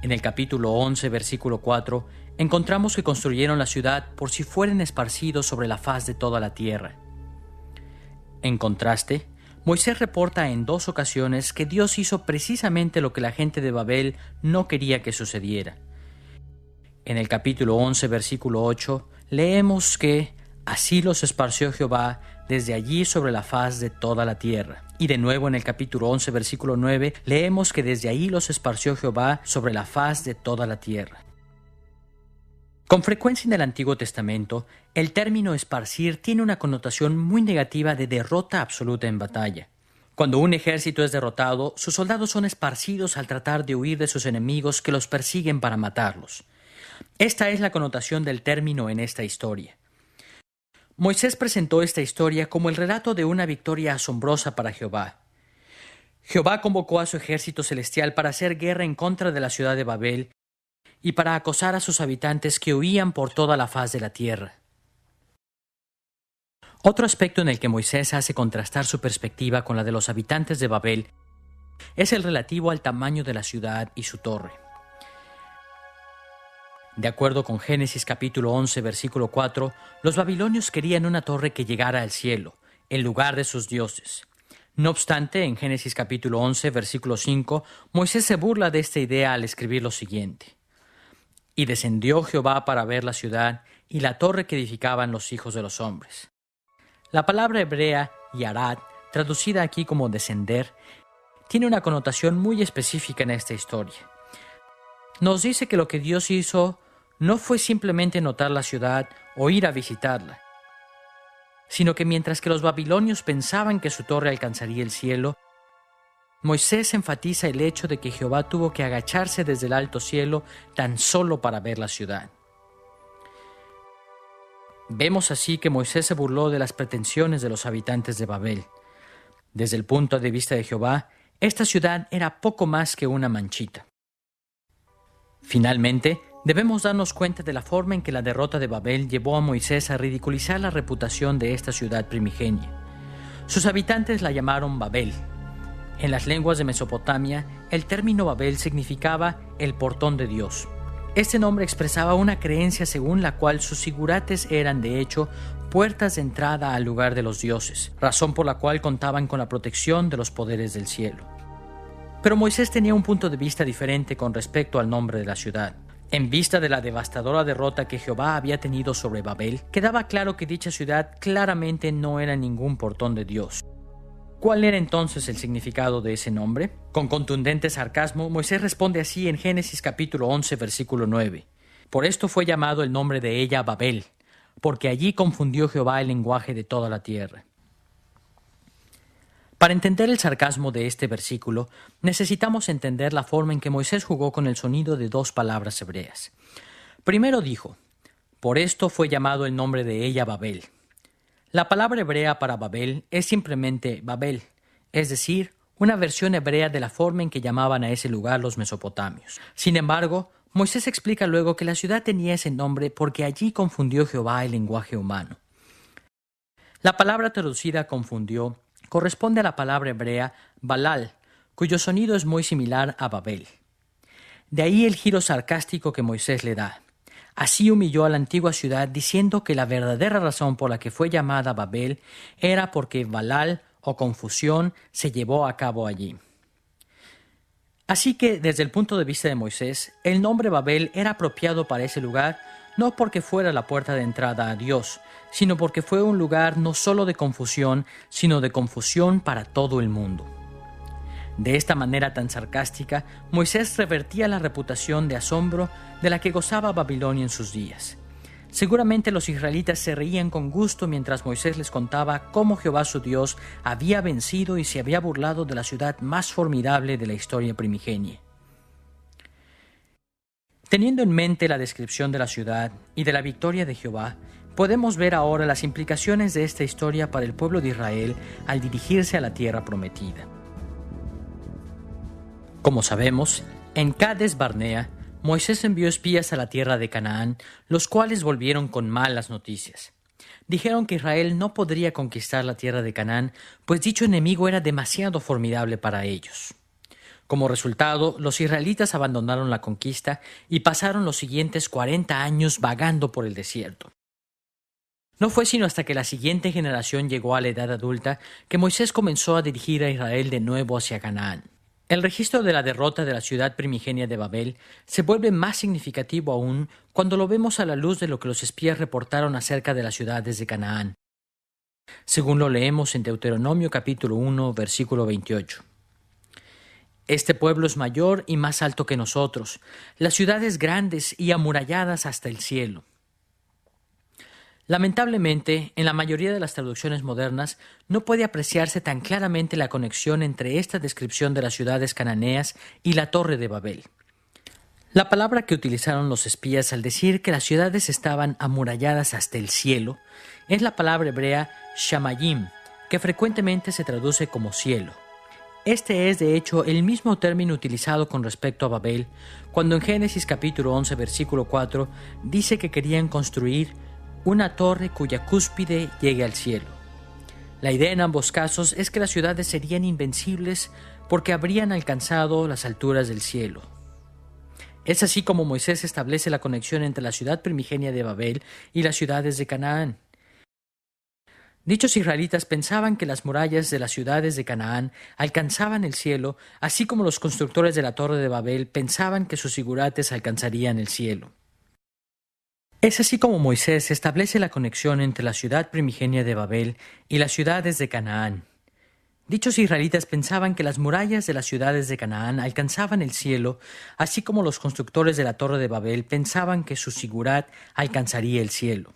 En el capítulo 11, versículo 4, encontramos que construyeron la ciudad por si fueran esparcidos sobre la faz de toda la tierra. En contraste, Moisés reporta en 2 ocasiones que Dios hizo precisamente lo que la gente de Babel no quería que sucediera. En el capítulo 11, versículo 8, leemos que así los esparció Jehová desde allí sobre la faz de toda la tierra. Y de nuevo en el capítulo 11, versículo 9, leemos que desde ahí los esparció Jehová sobre la faz de toda la tierra. Con frecuencia en el Antiguo Testamento, el término esparcir tiene una connotación muy negativa de derrota absoluta en batalla. Cuando un ejército es derrotado, sus soldados son esparcidos al tratar de huir de sus enemigos que los persiguen para matarlos. Esta es la connotación del término en esta historia. Moisés presentó esta historia como el relato de una victoria asombrosa para Jehová. Jehová convocó a su ejército celestial para hacer guerra en contra de la ciudad de Babel y para acosar a sus habitantes que huían por toda la faz de la tierra. Otro aspecto en el que Moisés hace contrastar su perspectiva con la de los habitantes de Babel es el relativo al tamaño de la ciudad y su torre. De acuerdo con Génesis capítulo 11, versículo 4, los babilonios querían una torre que llegara al cielo, en lugar de sus dioses. No obstante, en Génesis capítulo 11, versículo 5, Moisés se burla de esta idea al escribir lo siguiente: «Y descendió Jehová para ver la ciudad y la torre que edificaban los hijos de los hombres». La palabra hebrea yarad, traducida aquí como descender, tiene una connotación muy específica en esta historia. Nos dice que lo que Dios hizo no fue simplemente notar la ciudad o ir a visitarla, sino que mientras que los babilonios pensaban que su torre alcanzaría el cielo, Moisés enfatiza el hecho de que Jehová tuvo que agacharse desde el alto cielo tan solo para ver la ciudad. Vemos así que Moisés se burló de las pretensiones de los habitantes de Babel. Desde el punto de vista de Jehová, esta ciudad era poco más que una manchita. Finalmente, debemos darnos cuenta de la forma en que la derrota de Babel llevó a Moisés a ridiculizar la reputación de esta ciudad primigenia. Sus habitantes la llamaron Babel. En las lenguas de Mesopotamia, el término Babel significaba el portón de Dios. Este nombre expresaba una creencia según la cual sus zigurates eran, de hecho, puertas de entrada al lugar de los dioses, razón por la cual contaban con la protección de los poderes del cielo. Pero Moisés tenía un punto de vista diferente con respecto al nombre de la ciudad. En vista de la devastadora derrota que Jehová había tenido sobre Babel, quedaba claro que dicha ciudad claramente no era ningún portón de Dios. ¿Cuál era entonces el significado de ese nombre? Con contundente sarcasmo, Moisés responde así en Génesis capítulo 11, versículo 9. Por esto fue llamado el nombre de ella Babel, porque allí confundió Jehová el lenguaje de toda la tierra. Para entender el sarcasmo de este versículo, necesitamos entender la forma en que Moisés jugó con el sonido de dos palabras hebreas. Primero dijo: por esto fue llamado el nombre de ella Babel. La palabra hebrea para Babel es simplemente Babel, es decir, una versión hebrea de la forma en que llamaban a ese lugar los mesopotamios. Sin embargo, Moisés explica luego que la ciudad tenía ese nombre porque allí confundió Jehová el lenguaje humano. La palabra traducida confundió corresponde a la palabra hebrea Balal, cuyo sonido es muy similar a Babel. De ahí el giro sarcástico que Moisés le da. Así humilló a la antigua ciudad diciendo que la verdadera razón por la que fue llamada Babel era porque Balal o confusión se llevó a cabo allí. Así que, desde el punto de vista de Moisés, el nombre Babel era apropiado para ese lugar no porque fuera la puerta de entrada a Dios, sino porque fue un lugar no solo de confusión, sino de confusión para todo el mundo. De esta manera tan sarcástica, Moisés revertía la reputación de asombro de la que gozaba Babilonia en sus días. Seguramente los israelitas se reían con gusto mientras Moisés les contaba cómo Jehová su Dios había vencido y se había burlado de la ciudad más formidable de la historia primigenia. Teniendo en mente la descripción de la ciudad y de la victoria de Jehová, podemos ver ahora las implicaciones de esta historia para el pueblo de Israel al dirigirse a la tierra prometida. Como sabemos, en Cades Barnea, Moisés envió espías a la tierra de Canaán, los cuales volvieron con malas noticias. Dijeron que Israel no podría conquistar la tierra de Canaán, pues dicho enemigo era demasiado formidable para ellos. Como resultado, los israelitas abandonaron la conquista y pasaron los siguientes 40 años vagando por el desierto. No fue sino hasta que la siguiente generación llegó a la edad adulta que Moisés comenzó a dirigir a Israel de nuevo hacia Canaán. El registro de la derrota de la ciudad primigenia de Babel se vuelve más significativo aún cuando lo vemos a la luz de lo que los espías reportaron acerca de las ciudades de Canaán, según lo leemos en Deuteronomio capítulo 1, versículo 28. Este pueblo es mayor y más alto que nosotros, las ciudades grandes y amuralladas hasta el cielo. Lamentablemente, en la mayoría de las traducciones modernas no puede apreciarse tan claramente la conexión entre esta descripción de las ciudades cananeas y la Torre de Babel. La palabra que utilizaron los espías al decir que las ciudades estaban amuralladas hasta el cielo es la palabra hebrea shamayim, que frecuentemente se traduce como cielo. Este es, de hecho, el mismo término utilizado con respecto a Babel, cuando en Génesis capítulo 11, versículo 4, dice que querían construir una torre cuya cúspide llegue al cielo. La idea en ambos casos es que las ciudades serían invencibles porque habrían alcanzado las alturas del cielo. Es así como Moisés establece la conexión entre la ciudad primigenia de Babel y las ciudades de Canaán. Dichos israelitas pensaban que las murallas de las ciudades de Canaán alcanzaban el cielo, así como los constructores de la Torre de Babel pensaban que sus zigurates alcanzarían el cielo. Es así como Moisés establece la conexión entre la ciudad primigenia de Babel y las ciudades de Canaán. Dichos israelitas pensaban que las murallas de las ciudades de Canaán alcanzaban el cielo, así como los constructores de la Torre de Babel pensaban que su zigurat alcanzaría el cielo.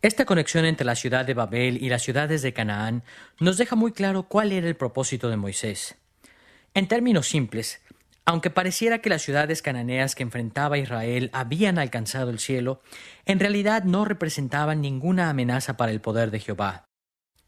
Esta conexión entre la ciudad de Babel y las ciudades de Canaán nos deja muy claro cuál era el propósito de Moisés. En términos simples, aunque pareciera que las ciudades cananeas que enfrentaba Israel habían alcanzado el cielo, en realidad no representaban ninguna amenaza para el poder de Jehová.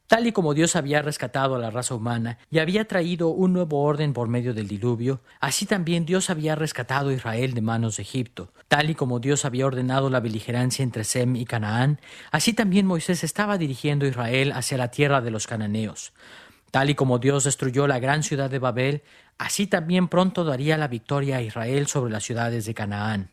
Tal y como Dios había rescatado a la raza humana y había traído un nuevo orden por medio del diluvio, así también Dios había rescatado a Israel de manos de Egipto. Tal y como Dios había ordenado la beligerancia entre Sem y Canaán, así también Moisés estaba dirigiendo a Israel hacia la tierra de los cananeos. Tal y como Dios destruyó la gran ciudad de Babel, así también pronto daría la victoria a Israel sobre las ciudades de Canaán.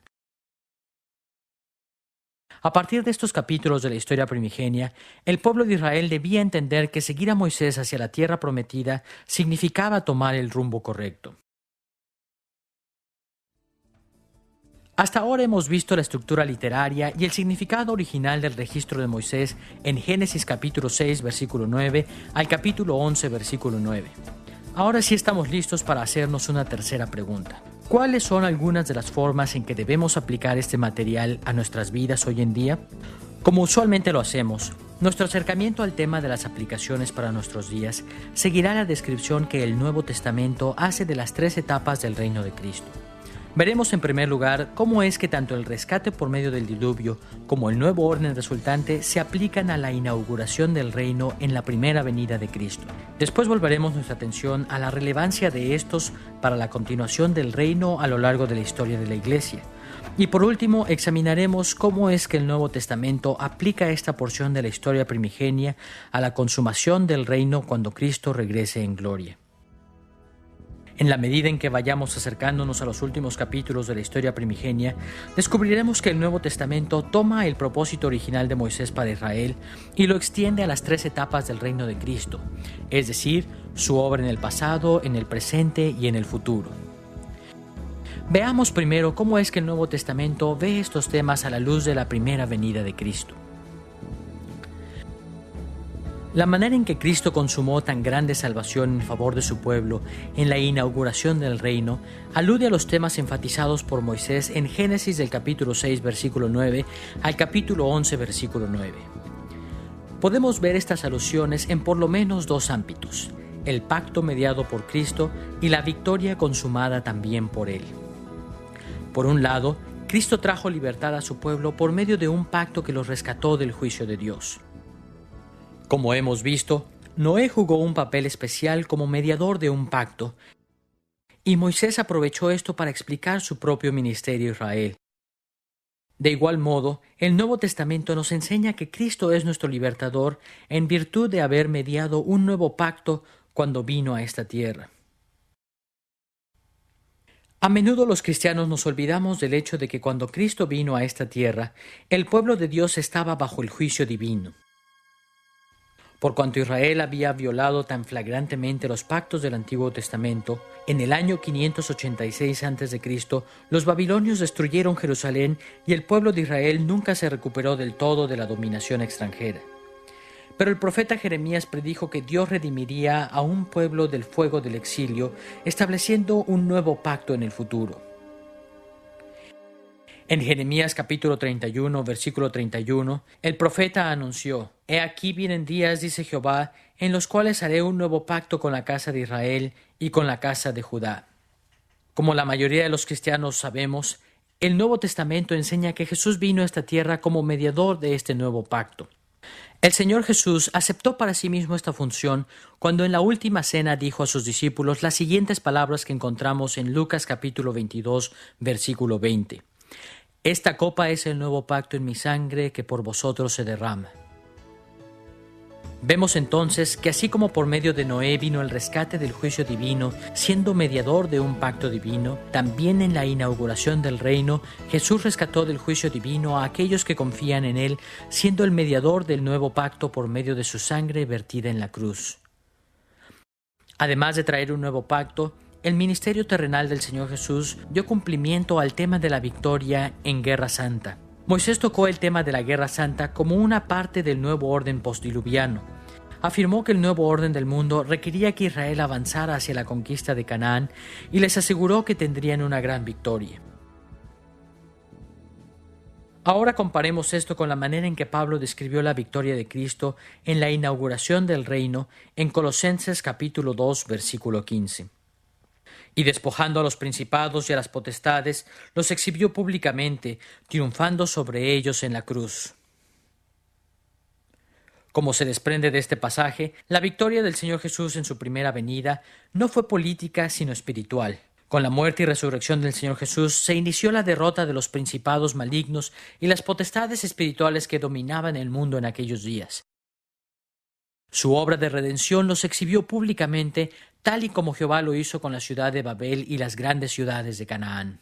A partir de estos capítulos de la historia primigenia, el pueblo de Israel debía entender que seguir a Moisés hacia la tierra prometida significaba tomar el rumbo correcto. Hasta ahora hemos visto la estructura literaria y el significado original del registro de Moisés en Génesis capítulo 6, versículo 9 al capítulo 11, versículo 9. Ahora sí estamos listos para hacernos una tercera pregunta. ¿Cuáles son algunas de las formas en que debemos aplicar este material a nuestras vidas hoy en día? Como usualmente lo hacemos, nuestro acercamiento al tema de las aplicaciones para nuestros días seguirá la descripción que el Nuevo Testamento hace de las 3 etapas del reino de Cristo. Veremos en primer lugar cómo es que tanto el rescate por medio del diluvio como el nuevo orden resultante se aplican a la inauguración del reino en la primera venida de Cristo. Después volveremos nuestra atención a la relevancia de estos para la continuación del reino a lo largo de la historia de la Iglesia. Y por último, examinaremos cómo es que el Nuevo Testamento aplica esta porción de la historia primigenia a la consumación del reino cuando Cristo regrese en gloria. En la medida en que vayamos acercándonos a los últimos capítulos de la historia primigenia, descubriremos que el Nuevo Testamento toma el propósito original de Moisés para Israel y lo extiende a las 3 etapas del reino de Cristo, es decir, su obra en el pasado, en el presente y en el futuro. Veamos primero cómo es que el Nuevo Testamento ve estos temas a la luz de la primera venida de Cristo. La manera en que Cristo consumó tan grande salvación en favor de su pueblo en la inauguración del reino alude a los temas enfatizados por Moisés en Génesis del capítulo 6, versículo 9 al capítulo 11, versículo 9. Podemos ver estas alusiones en por lo menos 2 ámbitos: el pacto mediado por Cristo y la victoria consumada también por Él. Por un lado, Cristo trajo libertad a su pueblo por medio de un pacto que los rescató del juicio de Dios. Como hemos visto, Noé jugó un papel especial como mediador de un pacto, y Moisés aprovechó esto para explicar su propio ministerio a Israel. De igual modo, el Nuevo Testamento nos enseña que Cristo es nuestro libertador en virtud de haber mediado un nuevo pacto cuando vino a esta tierra. A menudo los cristianos nos olvidamos del hecho de que cuando Cristo vino a esta tierra, el pueblo de Dios estaba bajo el juicio divino. Por cuanto Israel había violado tan flagrantemente los pactos del Antiguo Testamento, en el año 586 a.C., los babilonios destruyeron Jerusalén y el pueblo de Israel nunca se recuperó del todo de la dominación extranjera. Pero el profeta Jeremías predijo que Dios redimiría a un pueblo del fuego del exilio, estableciendo un nuevo pacto en el futuro. En Jeremías capítulo 31, versículo 31, el profeta anunció: «He aquí vienen días, dice Jehová, en los cuales haré un nuevo pacto con la casa de Israel y con la casa de Judá». Como la mayoría de los cristianos sabemos, el Nuevo Testamento enseña que Jesús vino a esta tierra como mediador de este nuevo pacto. El Señor Jesús aceptó para sí mismo esta función cuando en la última cena dijo a sus discípulos las siguientes palabras que encontramos en Lucas capítulo 22, versículo 20. Esta copa es el nuevo pacto en mi sangre que por vosotros se derrama. Vemos entonces que así como por medio de Noé vino el rescate del juicio divino, siendo mediador de un pacto divino, también en la inauguración del reino, Jesús rescató del juicio divino a aquellos que confían en Él, siendo el mediador del nuevo pacto por medio de su sangre vertida en la cruz. Además de traer un nuevo pacto, el ministerio terrenal del Señor Jesús dio cumplimiento al tema de la victoria en Guerra Santa. Moisés tocó el tema de la Guerra Santa como una parte del nuevo orden postdiluviano. Afirmó que el nuevo orden del mundo requería que Israel avanzara hacia la conquista de Canaán y les aseguró que tendrían una gran victoria. Ahora comparemos esto con la manera en que Pablo describió la victoria de Cristo en la inauguración del reino en Colosenses capítulo 2, versículo 15. Y despojando a los principados y a las potestades, los exhibió públicamente, triunfando sobre ellos en la cruz. Como se desprende de este pasaje, la victoria del Señor Jesús en su primera venida no fue política sino espiritual. Con la muerte y resurrección del Señor Jesús se inició la derrota de los principados malignos y las potestades espirituales que dominaban el mundo en aquellos días. Su obra de redención los exhibió públicamente, tal y como Jehová lo hizo con la ciudad de Babel y las grandes ciudades de Canaán.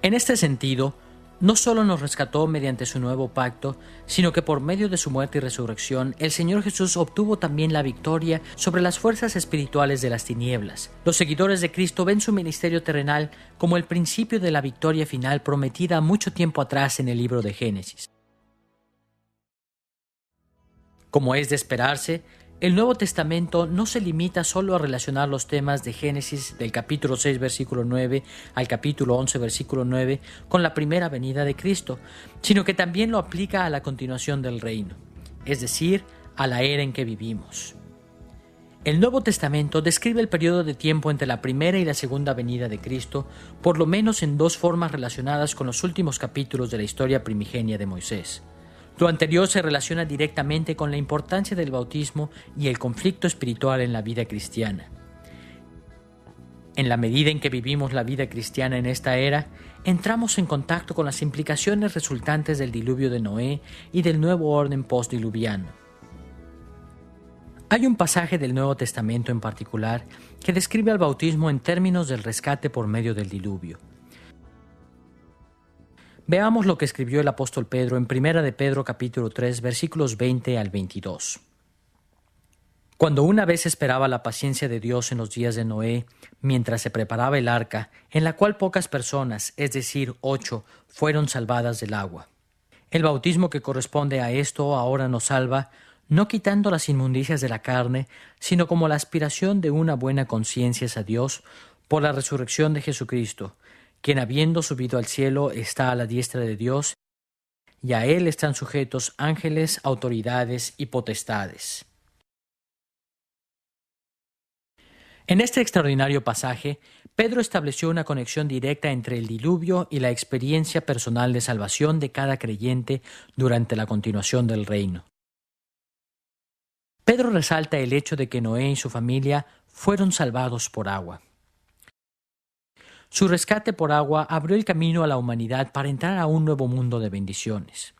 En este sentido, no solo nos rescató mediante su nuevo pacto, sino que por medio de su muerte y resurrección, el Señor Jesús obtuvo también la victoria sobre las fuerzas espirituales de las tinieblas. Los seguidores de Cristo ven su ministerio terrenal como el principio de la victoria final prometida mucho tiempo atrás en el libro de Génesis. Como es de esperarse, el Nuevo Testamento no se limita solo a relacionar los temas de Génesis del capítulo 6, versículo 9 al capítulo 11, versículo 9 con la primera venida de Cristo, sino que también lo aplica a la continuación del reino, es decir, a la era en que vivimos. El Nuevo Testamento describe el periodo de tiempo entre la primera y la segunda venida de Cristo, por lo menos en dos formas relacionadas con los últimos capítulos de la historia primigenia de Moisés. Lo anterior se relaciona directamente con la importancia del bautismo y el conflicto espiritual en la vida cristiana. En la medida en que vivimos la vida cristiana en esta era, entramos en contacto con las implicaciones resultantes del diluvio de Noé y del nuevo orden postdiluviano. Hay un pasaje del Nuevo Testamento en particular que describe al bautismo en términos del rescate por medio del diluvio. Veamos lo que escribió el apóstol Pedro en 1 de Pedro capítulo 3, versículos 20 al 22. Cuando una vez esperaba la paciencia de Dios en los días de Noé, mientras se preparaba el arca, en la cual pocas personas, es decir, 8, fueron salvadas del agua. El bautismo que corresponde a esto ahora nos salva, no quitando las inmundicias de la carne, sino como la aspiración de una buena conciencia a Dios por la resurrección de Jesucristo, quien habiendo subido al cielo está a la diestra de Dios, y a él están sujetos ángeles, autoridades y potestades. En este extraordinario pasaje, Pedro estableció una conexión directa entre el diluvio y la experiencia personal de salvación de cada creyente durante la continuación del reino. Pedro resalta el hecho de que Noé y su familia fueron salvados por agua. Su rescate por agua abrió el camino a la humanidad para entrar a un nuevo mundo de bendiciones.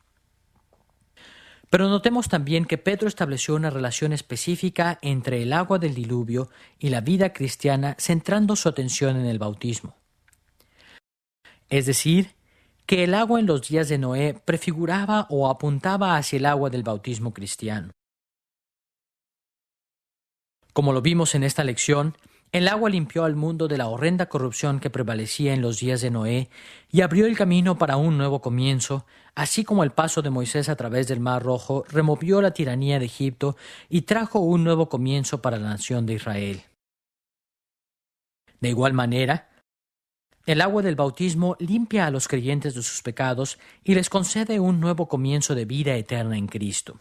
Pero notemos también que Pedro estableció una relación específica entre el agua del diluvio y la vida cristiana, centrando su atención en el bautismo. Es decir, que el agua en los días de Noé prefiguraba o apuntaba hacia el agua del bautismo cristiano. Como lo vimos en esta lección, el agua limpió al mundo de la horrenda corrupción que prevalecía en los días de Noé y abrió el camino para un nuevo comienzo, así como el paso de Moisés a través del Mar Rojo removió la tiranía de Egipto y trajo un nuevo comienzo para la nación de Israel. De igual manera, el agua del bautismo limpia a los creyentes de sus pecados y les concede un nuevo comienzo de vida eterna en Cristo.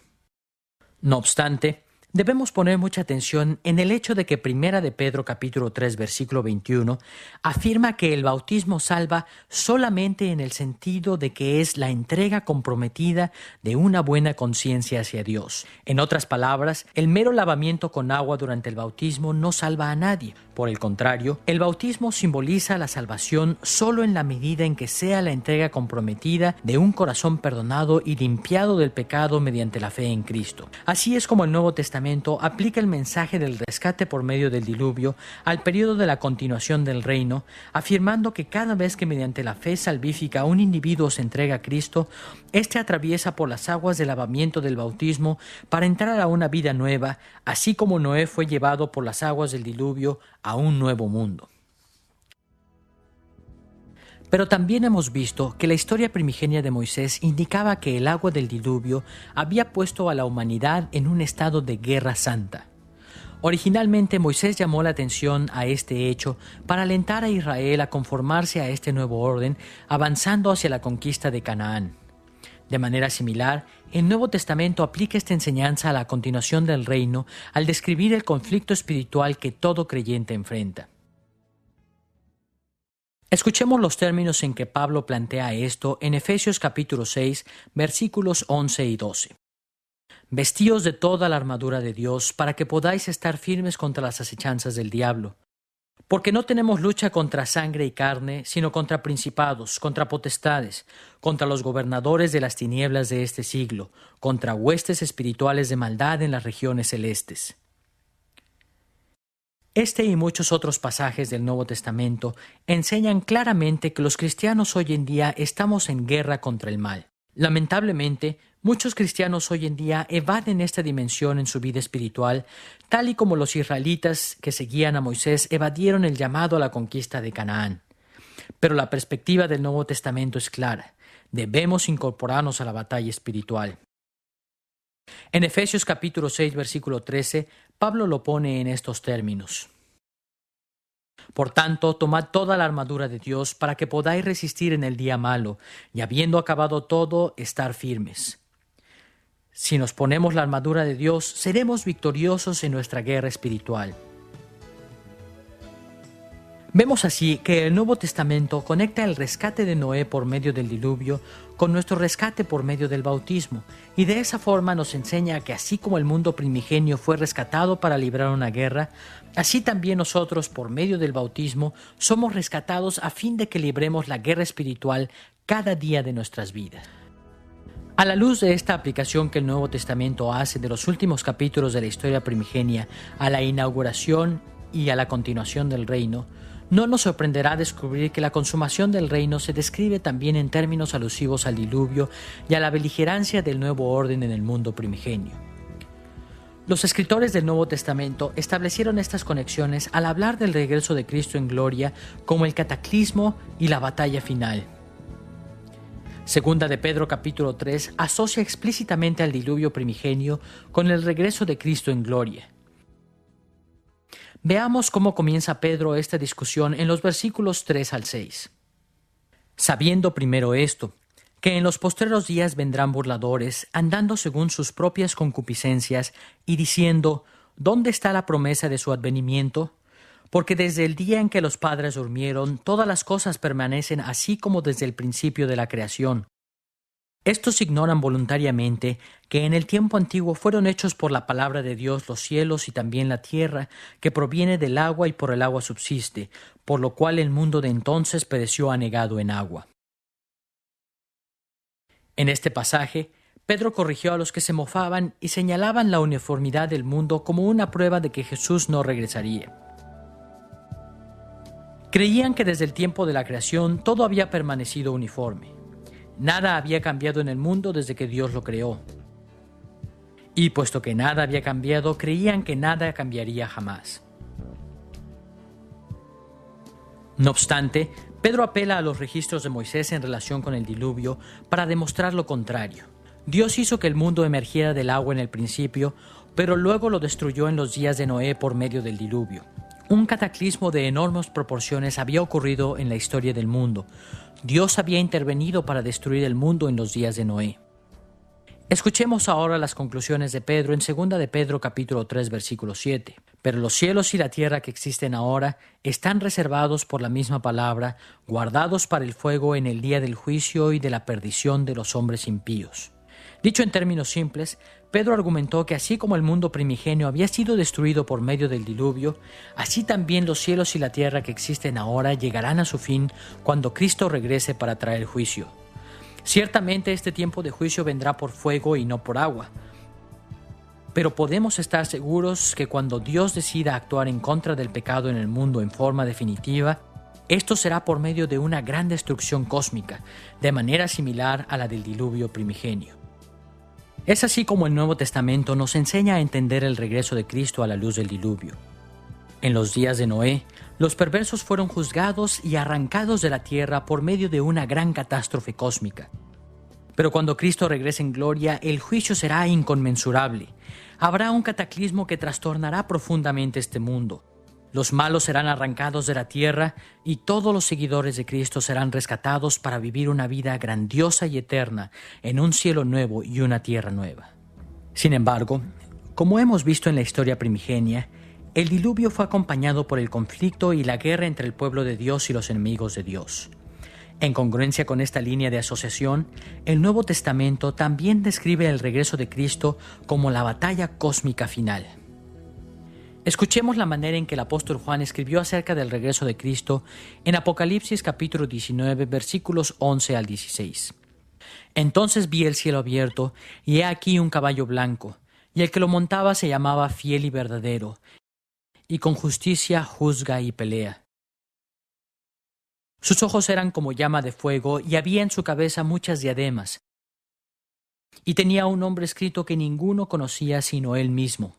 No obstante, Debemos poner mucha atención en el hecho de que Primera de Pedro capítulo 3 versículo 21 afirma que el bautismo salva solamente en el sentido de que es la entrega comprometida de una buena conciencia hacia Dios. En otras palabras, el mero lavamiento con agua durante el bautismo no salva a nadie. Por el contrario, el bautismo simboliza la salvación solo en la medida en que sea la entrega comprometida de un corazón perdonado y limpiado del pecado mediante la fe en Cristo. Así es como el Nuevo Testamento aplica el mensaje del rescate por medio del diluvio al periodo de la continuación del reino, afirmando que cada vez que mediante la fe salvífica un individuo se entrega a Cristo, éste atraviesa por las aguas del lavamiento del bautismo para entrar a una vida nueva, así como Noé fue llevado por las aguas del diluvio a un nuevo mundo. Pero también hemos visto que la historia primigenia de Moisés indicaba que el agua del diluvio había puesto a la humanidad en un estado de guerra santa. Originalmente Moisés llamó la atención a este hecho para alentar a Israel a conformarse a este nuevo orden, avanzando hacia la conquista de Canaán. De manera similar, el Nuevo Testamento aplica esta enseñanza a la continuación del reino al describir el conflicto espiritual que todo creyente enfrenta. Escuchemos los términos en que Pablo plantea esto en Efesios capítulo 6, versículos 11 y 12. Vestíos de toda la armadura de Dios para que podáis estar firmes contra las acechanzas del diablo. Porque no tenemos lucha contra sangre y carne, sino contra principados, contra potestades, contra los gobernadores de las tinieblas de este siglo, contra huestes espirituales de maldad en las regiones celestes. Este y muchos otros pasajes del Nuevo Testamento enseñan claramente que los cristianos hoy en día estamos en guerra contra el mal. Lamentablemente, muchos cristianos hoy en día evaden esta dimensión en su vida espiritual, tal y como los israelitas que seguían a Moisés evadieron el llamado a la conquista de Canaán. Pero la perspectiva del Nuevo Testamento es clara. Debemos incorporarnos a la batalla espiritual. En Efesios capítulo 6, versículo 13, Pablo lo pone en estos términos. Por tanto, tomad toda la armadura de Dios para que podáis resistir en el día malo, y habiendo acabado todo, estar firmes. Si nos ponemos la armadura de Dios, seremos victoriosos en nuestra guerra espiritual. Vemos así que el Nuevo Testamento conecta el rescate de Noé por medio del diluvio con nuestro rescate por medio del bautismo, y de esa forma nos enseña que así como el mundo primigenio fue rescatado para librar una guerra, así también nosotros por medio del bautismo somos rescatados a fin de que libremos la guerra espiritual cada día de nuestras vidas. A la luz de esta aplicación que el Nuevo Testamento hace de los últimos capítulos de la historia primigenia a la inauguración y a la continuación del reino, no nos sorprenderá descubrir que la consumación del reino se describe también en términos alusivos al diluvio y a la beligerancia del nuevo orden en el mundo primigenio. Los escritores del Nuevo Testamento establecieron estas conexiones al hablar del regreso de Cristo en gloria como el cataclismo y la batalla final. Segunda de Pedro capítulo 3 asocia explícitamente al diluvio primigenio con el regreso de Cristo en gloria. Veamos cómo comienza Pedro esta discusión en los versículos 3 al 6. Sabiendo primero esto, que en los postreros días vendrán burladores, andando según sus propias concupiscencias, y diciendo, ¿dónde está la promesa de su advenimiento? Porque desde el día en que los padres durmieron, todas las cosas permanecen así como desde el principio de la creación. Estos ignoran voluntariamente que en el tiempo antiguo fueron hechos por la palabra de Dios los cielos y también la tierra, que proviene del agua y por el agua subsiste, por lo cual el mundo de entonces pereció anegado en agua. En este pasaje, Pedro corrigió a los que se mofaban y señalaban la uniformidad del mundo como una prueba de que Jesús no regresaría. Creían que desde el tiempo de la creación todo había permanecido uniforme. Nada había cambiado en el mundo desde que Dios lo creó. Y puesto que nada había cambiado, creían que nada cambiaría jamás. No obstante, Pedro apela a los registros de Moisés en relación con el diluvio para demostrar lo contrario. Dios hizo que el mundo emergiera del agua en el principio, pero luego lo destruyó en los días de Noé por medio del diluvio. Un cataclismo de enormes proporciones había ocurrido en la historia del mundo. Dios había intervenido para destruir el mundo en los días de Noé. Escuchemos ahora las conclusiones de Pedro en 2 de Pedro capítulo 3 versículo 7. Pero los cielos y la tierra que existen ahora están reservados por la misma palabra, guardados para el fuego en el día del juicio y de la perdición de los hombres impíos. Dicho en términos simples, Pedro argumentó que así como el mundo primigenio había sido destruido por medio del diluvio, así también los cielos y la tierra que existen ahora llegarán a su fin cuando Cristo regrese para traer juicio. Ciertamente este tiempo de juicio vendrá por fuego y no por agua. Pero podemos estar seguros que cuando Dios decida actuar en contra del pecado en el mundo en forma definitiva, esto será por medio de una gran destrucción cósmica, de manera similar a la del diluvio primigenio. Es así como el Nuevo Testamento nos enseña a entender el regreso de Cristo a la luz del diluvio. En los días de Noé, los perversos fueron juzgados y arrancados de la tierra por medio de una gran catástrofe cósmica. Pero cuando Cristo regrese en gloria, el juicio será inconmensurable. Habrá un cataclismo que trastornará profundamente este mundo. Los malos serán arrancados de la tierra y todos los seguidores de Cristo serán rescatados para vivir una vida grandiosa y eterna en un cielo nuevo y una tierra nueva. Sin embargo, como hemos visto en la historia primigenia, el diluvio fue acompañado por el conflicto y la guerra entre el pueblo de Dios y los enemigos de Dios. En congruencia con esta línea de asociación, el Nuevo Testamento también describe el regreso de Cristo como la batalla cósmica final. Escuchemos la manera en que el apóstol Juan escribió acerca del regreso de Cristo en Apocalipsis capítulo 19, versículos 11 al 16. Entonces vi el cielo abierto, y he aquí un caballo blanco, y el que lo montaba se llamaba Fiel y Verdadero, y con justicia juzga y pelea. Sus ojos eran como llama de fuego, y había en su cabeza muchas diademas. Y tenía un nombre escrito que ninguno conocía sino él mismo.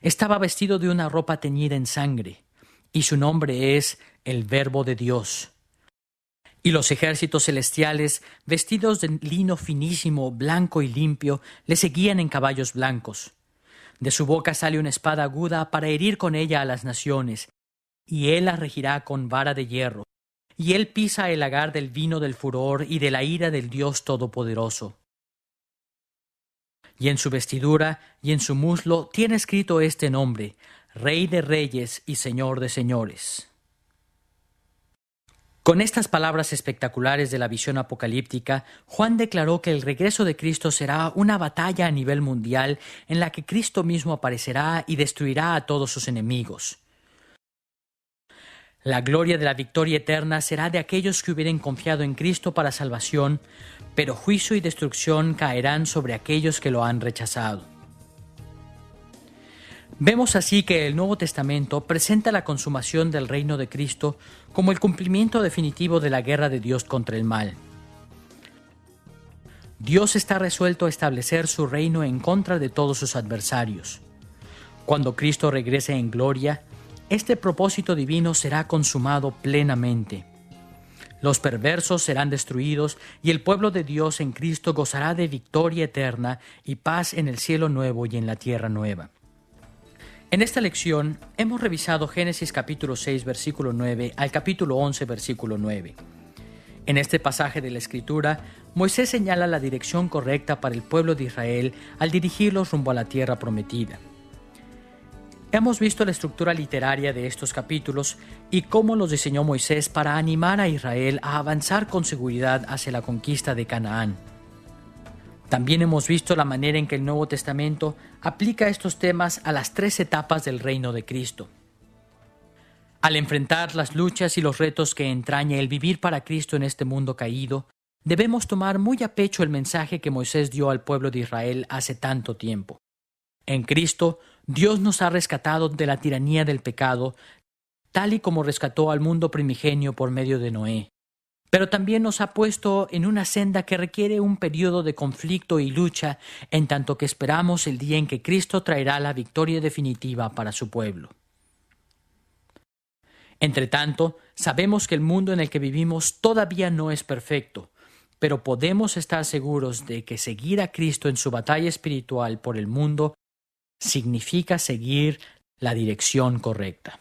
Estaba vestido de una ropa teñida en sangre, y su nombre es el Verbo de Dios. Y los ejércitos celestiales, vestidos de lino finísimo, blanco y limpio, le seguían en caballos blancos. De su boca sale una espada aguda para herir con ella a las naciones, y él las regirá con vara de hierro, y él pisa el lagar del vino del furor y de la ira del Dios Todopoderoso. Y en su vestidura y en su muslo tiene escrito este nombre: Rey de Reyes y Señor de Señores. Con estas palabras espectaculares de la visión apocalíptica, Juan declaró que el regreso de Cristo será una batalla a nivel mundial en la que Cristo mismo aparecerá y destruirá a todos sus enemigos. La gloria de la victoria eterna será de aquellos que hubieren confiado en Cristo para salvación, pero juicio y destrucción caerán sobre aquellos que lo han rechazado. Vemos así que el Nuevo Testamento presenta la consumación del reino de Cristo como el cumplimiento definitivo de la guerra de Dios contra el mal. Dios está resuelto a establecer su reino en contra de todos sus adversarios. Cuando Cristo regrese en gloria, este propósito divino será consumado plenamente. Los perversos serán destruidos y el pueblo de Dios en Cristo gozará de victoria eterna y paz en el cielo nuevo y en la tierra nueva. En esta lección hemos revisado Génesis capítulo 6 versículo 9 al capítulo 11 versículo 9. En este pasaje de la Escritura, Moisés señala la dirección correcta para el pueblo de Israel al dirigirlos rumbo a la tierra prometida. Hemos visto la estructura literaria de estos capítulos y cómo los diseñó Moisés para animar a Israel a avanzar con seguridad hacia la conquista de Canaán. También hemos visto la manera en que el Nuevo Testamento aplica estos temas a las 3 etapas del reino de Cristo. Al enfrentar las luchas y los retos que entraña el vivir para Cristo en este mundo caído, debemos tomar muy a pecho el mensaje que Moisés dio al pueblo de Israel hace tanto tiempo. En Cristo, Dios nos ha rescatado de la tiranía del pecado, tal y como rescató al mundo primigenio por medio de Noé. Pero también nos ha puesto en una senda que requiere un periodo de conflicto y lucha, en tanto que esperamos el día en que Cristo traerá la victoria definitiva para su pueblo. Entretanto, sabemos que el mundo en el que vivimos todavía no es perfecto, pero podemos estar seguros de que seguir a Cristo en su batalla espiritual por el mundo significa seguir la dirección correcta.